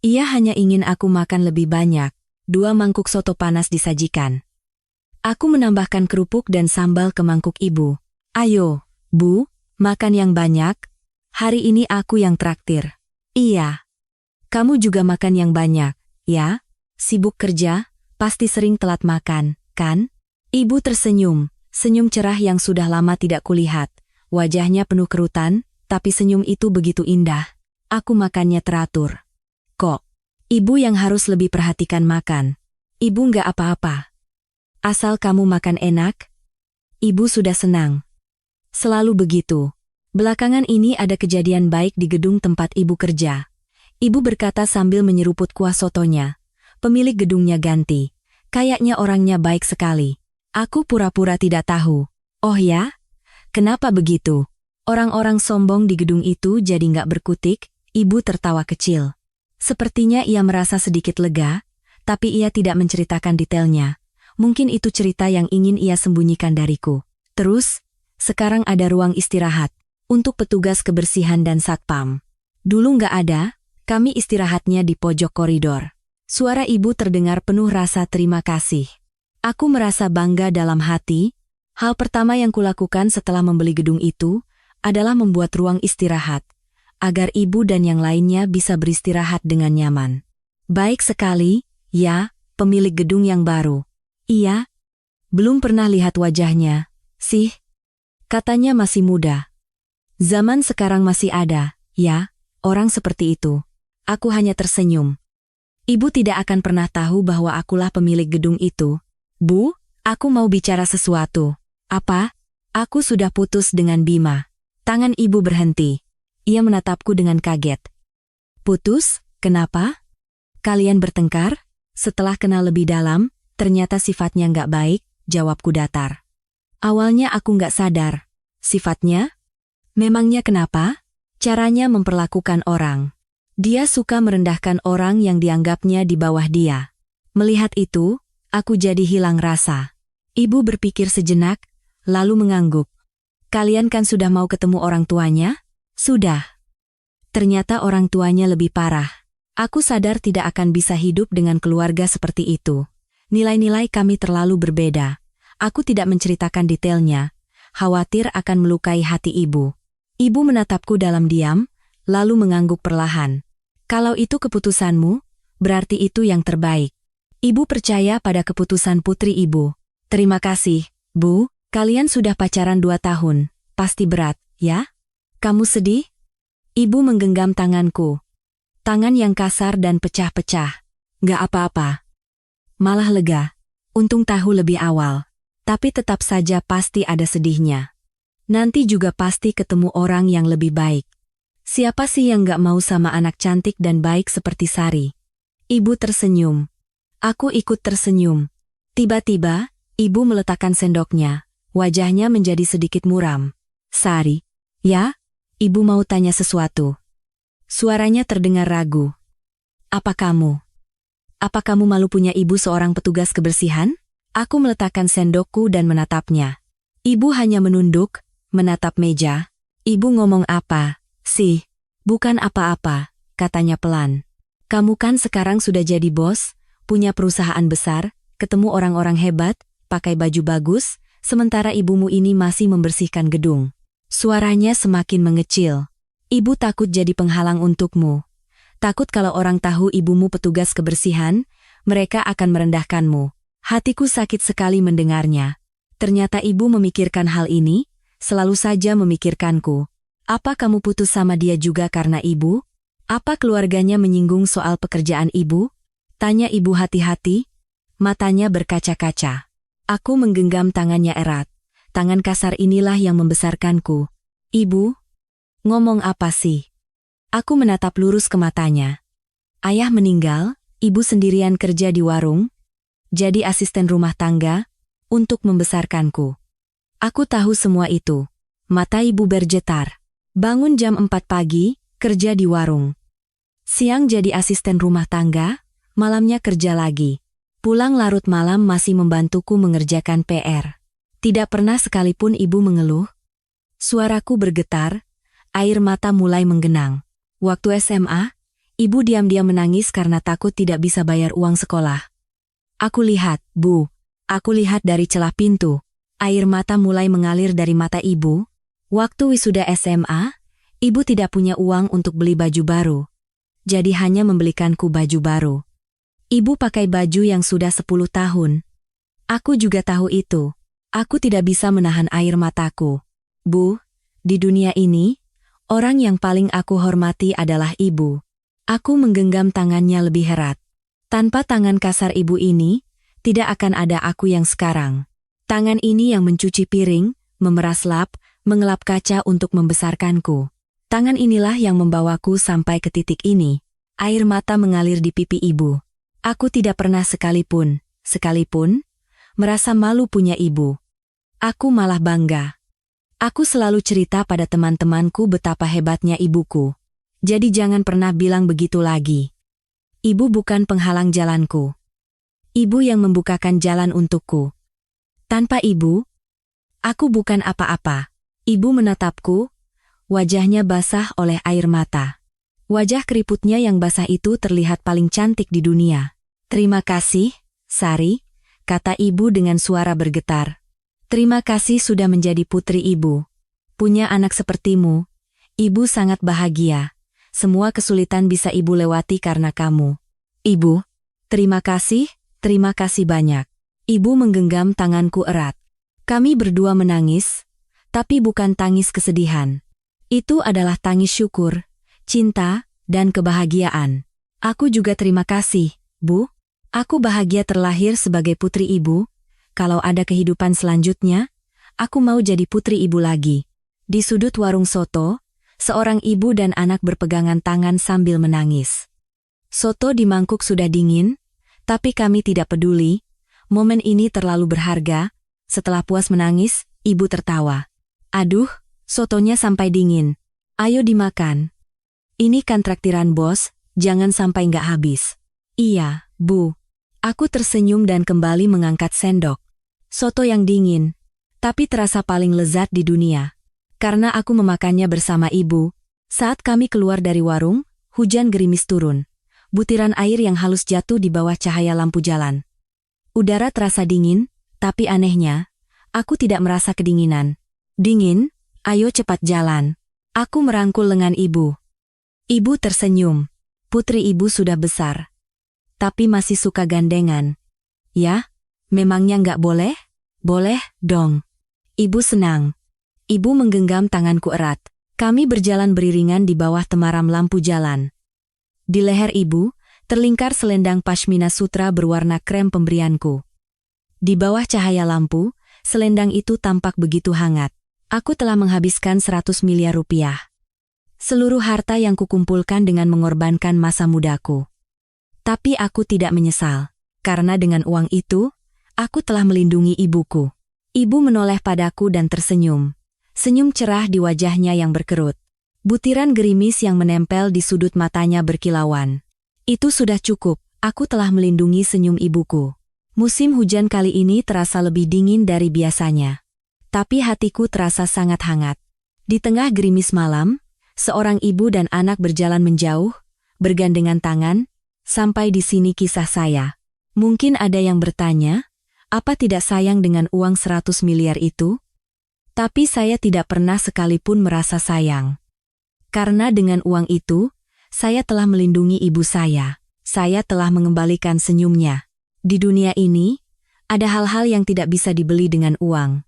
Ia hanya ingin aku makan lebih banyak. 2 mangkuk soto panas disajikan. Aku menambahkan kerupuk dan sambal ke mangkuk ibu. Ayo, Bu, makan yang banyak. Hari ini aku yang traktir. Iya. Kamu juga makan yang banyak, ya? Sibuk kerja, pasti sering telat makan, kan? Ibu tersenyum, senyum cerah yang sudah lama tidak kulihat. Wajahnya penuh kerutan, tapi senyum itu begitu indah. Aku makannya teratur. Kok, ibu yang harus lebih perhatikan makan? Ibu nggak apa-apa. Asal kamu makan enak, ibu sudah senang. Selalu begitu. Belakangan ini ada kejadian baik di gedung tempat ibu kerja. Ibu berkata sambil menyeruput kuah sotonya. Pemilik gedungnya ganti. Kayaknya orangnya baik sekali. Aku pura-pura tidak tahu. Oh ya? Kenapa begitu? Orang-orang sombong di gedung itu jadi nggak berkutik. Ibu tertawa kecil. Sepertinya ia merasa sedikit lega, tapi ia tidak menceritakan detailnya. Mungkin itu cerita yang ingin ia sembunyikan dariku. Terus, sekarang ada ruang istirahat untuk petugas kebersihan dan satpam. Dulu nggak ada, kami istirahatnya di pojok koridor. Suara ibu terdengar penuh rasa terima kasih. Aku merasa bangga dalam hati. Hal pertama yang kulakukan setelah membeli gedung itu adalah membuat ruang istirahat, agar ibu dan yang lainnya bisa beristirahat dengan nyaman. Baik sekali, ya, pemilik gedung yang baru. Iya, belum pernah lihat wajahnya, sih. Katanya masih muda. Zaman sekarang masih ada, ya, orang seperti itu. Aku hanya tersenyum. Ibu tidak akan pernah tahu bahwa akulah pemilik gedung itu. Bu, aku mau bicara sesuatu. Apa? Aku sudah putus dengan Bima. Tangan ibu berhenti. Ia menatapku dengan kaget. Putus? Kenapa? Kalian bertengkar? Setelah kenal lebih dalam, ternyata sifatnya nggak baik, jawabku datar. Awalnya aku nggak sadar. Sifatnya? Memangnya kenapa? Caranya memperlakukan orang. Dia suka merendahkan orang yang dianggapnya di bawah dia. Melihat itu, aku jadi hilang rasa. Ibu berpikir sejenak, lalu mengangguk. Kalian kan sudah mau ketemu orang tuanya? Sudah. Ternyata orang tuanya lebih parah. Aku sadar tidak akan bisa hidup dengan keluarga seperti itu. Nilai-nilai kami terlalu berbeda. Aku tidak menceritakan detailnya, khawatir akan melukai hati ibu. Ibu menatapku dalam diam, lalu mengangguk perlahan. Kalau itu keputusanmu, berarti itu yang terbaik. Ibu percaya pada keputusan putri ibu. Terima kasih, Bu. Kalian sudah pacaran 2 tahun. Pasti berat, ya? Kamu sedih? Ibu menggenggam tanganku. Tangan yang kasar dan pecah-pecah. Nggak apa-apa. Malah lega. Untung tahu lebih awal. Tapi tetap saja pasti ada sedihnya. Nanti juga pasti ketemu orang yang lebih baik. Siapa sih yang nggak mau sama anak cantik dan baik seperti Sari? Ibu tersenyum. Aku ikut tersenyum. Tiba-tiba, ibu meletakkan sendoknya. Wajahnya menjadi sedikit muram. Sari, ya? Ibu mau tanya sesuatu. Suaranya terdengar ragu. Apa kamu? Apa kamu malu punya ibu seorang petugas kebersihan? Aku meletakkan sendokku dan menatapnya. Ibu hanya menunduk, menatap meja. Ibu ngomong apa? Sih, bukan apa-apa, katanya pelan. Kamu kan sekarang sudah jadi bos, punya perusahaan besar, ketemu orang-orang hebat, pakai baju bagus, sementara ibumu ini masih membersihkan gedung. Suaranya semakin mengecil. Ibu takut jadi penghalang untukmu. Takut kalau orang tahu ibumu petugas kebersihan, mereka akan merendahkanmu. Hatiku sakit sekali mendengarnya. Ternyata ibu memikirkan hal ini, selalu saja memikirkanku. Apa kamu putus sama dia juga karena ibu? Apa keluarganya menyinggung soal pekerjaan ibu? Tanya ibu hati-hati. Matanya berkaca-kaca. Aku menggenggam tangannya erat. Tangan kasar inilah yang membesarkanku. Ibu? Ngomong apa sih? Aku menatap lurus ke matanya. Ayah meninggal, ibu sendirian kerja di warung, jadi asisten rumah tangga, untuk membesarkanku. Aku tahu semua itu. Mata ibu bergetar. Bangun jam 4 pagi, kerja di warung. Siang jadi asisten rumah tangga, malamnya kerja lagi. Pulang larut malam masih membantuku mengerjakan PR. Tidak pernah sekalipun ibu mengeluh. Suaraku bergetar, air mata mulai menggenang. Waktu SMA, ibu diam-diam menangis karena takut tidak bisa bayar uang sekolah. Aku lihat, Bu. Aku lihat dari celah pintu. Air mata mulai mengalir dari mata ibu. Waktu wisuda SMA, ibu tidak punya uang untuk beli baju baru. Jadi hanya membelikanku baju baru. Ibu pakai baju yang sudah 10 tahun. Aku juga tahu itu. Aku tidak bisa menahan air mataku. Bu, di dunia ini, Orang yang paling aku hormati adalah ibu. Aku menggenggam tangannya lebih erat. Tanpa tangan kasar ibu ini, tidak akan ada aku yang sekarang. Tangan ini yang mencuci piring, memeras lap, mengelap kaca untuk membesarkanku. Tangan inilah yang membawaku sampai ke titik ini. Air mata mengalir di pipi ibu. Aku tidak pernah sekalipun, merasa malu punya ibu. Aku malah bangga. Aku selalu cerita pada teman-temanku betapa hebatnya ibuku. Jadi jangan pernah bilang begitu lagi. Ibu bukan penghalang jalanku. Ibu yang membukakan jalan untukku. Tanpa ibu, aku bukan apa-apa. Ibu menatapku, wajahnya basah oleh air mata. Wajah keriputnya yang basah itu terlihat paling cantik di dunia. Terima kasih, Sari, kata ibu dengan suara bergetar. Terima kasih sudah menjadi putri ibu. Punya anak sepertimu, ibu sangat bahagia. Semua kesulitan bisa ibu lewati karena kamu. Ibu, terima kasih banyak. Ibu menggenggam tanganku erat. Kami berdua menangis, tapi bukan tangis kesedihan. Itu adalah tangis syukur, cinta, dan kebahagiaan. Aku juga terima kasih, Bu. Aku bahagia terlahir sebagai putri ibu. Kalau ada kehidupan selanjutnya, aku mau jadi putri ibu lagi. Di sudut warung soto, seorang ibu dan anak berpegangan tangan sambil menangis. Soto di mangkuk sudah dingin, tapi kami tidak peduli. Momen ini terlalu berharga. Setelah puas menangis, ibu tertawa. Aduh, sotonya sampai dingin. Ayo dimakan. Ini kan traktiran bos, jangan sampai nggak habis. Iya, Bu. Aku tersenyum dan kembali mengangkat sendok. Soto yang dingin, tapi terasa paling lezat di dunia. Karena aku memakannya bersama ibu. Saat kami keluar dari warung, hujan gerimis turun. Butiran air yang halus jatuh di bawah cahaya lampu jalan. Udara terasa dingin, tapi anehnya, aku tidak merasa kedinginan. Dingin, ayo cepat jalan. Aku merangkul lengan ibu. Ibu tersenyum. Putri ibu sudah besar. Tapi masih suka gandengan. Ya? Memangnya nggak boleh? Boleh, dong. Ibu senang. Ibu menggenggam tanganku erat. Kami berjalan beriringan di bawah temaram lampu jalan. Di leher ibu, terlingkar selendang pashmina sutra berwarna krem pemberianku. Di bawah cahaya lampu, selendang itu tampak begitu hangat. Aku telah menghabiskan 100 miliar rupiah. Seluruh harta yang kukumpulkan dengan mengorbankan masa mudaku. Tapi aku tidak menyesal. Karena dengan uang itu, aku telah melindungi ibuku. Ibu menoleh padaku dan tersenyum. Senyum cerah di wajahnya yang berkerut. Butiran gerimis yang menempel di sudut matanya berkilauan. Itu sudah cukup, aku telah melindungi senyum ibuku. Musim hujan kali ini terasa lebih dingin dari biasanya. Tapi hatiku terasa sangat hangat. Di tengah gerimis malam, seorang ibu dan anak berjalan menjauh, bergandengan tangan, sampai di sini kisah saya. Mungkin ada yang bertanya, apa tidak sayang dengan uang 100 miliar itu? Tapi saya tidak pernah sekalipun merasa sayang. Karena dengan uang itu, saya telah melindungi ibu saya. Saya telah mengembalikan senyumnya. Di dunia ini, ada hal-hal yang tidak bisa dibeli dengan uang.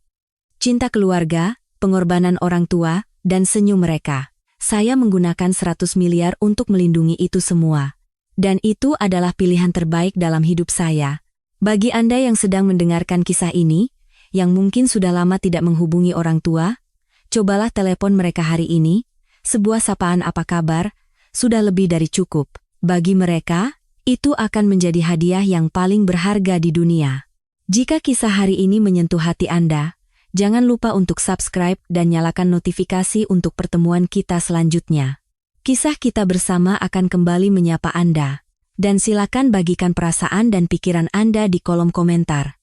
Cinta keluarga, pengorbanan orang tua, dan senyum mereka. Saya menggunakan 100 miliar untuk melindungi itu semua. Dan itu adalah pilihan terbaik dalam hidup saya. Bagi Anda yang sedang mendengarkan kisah ini, yang mungkin sudah lama tidak menghubungi orang tua, cobalah telepon mereka hari ini. Sebuah sapaan apa kabar, sudah lebih dari cukup. Bagi mereka, itu akan menjadi hadiah yang paling berharga di dunia. Jika kisah hari ini menyentuh hati Anda, jangan lupa untuk subscribe dan nyalakan notifikasi untuk pertemuan kita selanjutnya. Kisah kita bersama akan kembali menyapa Anda. Dan silakan bagikan perasaan dan pikiran Anda di kolom komentar.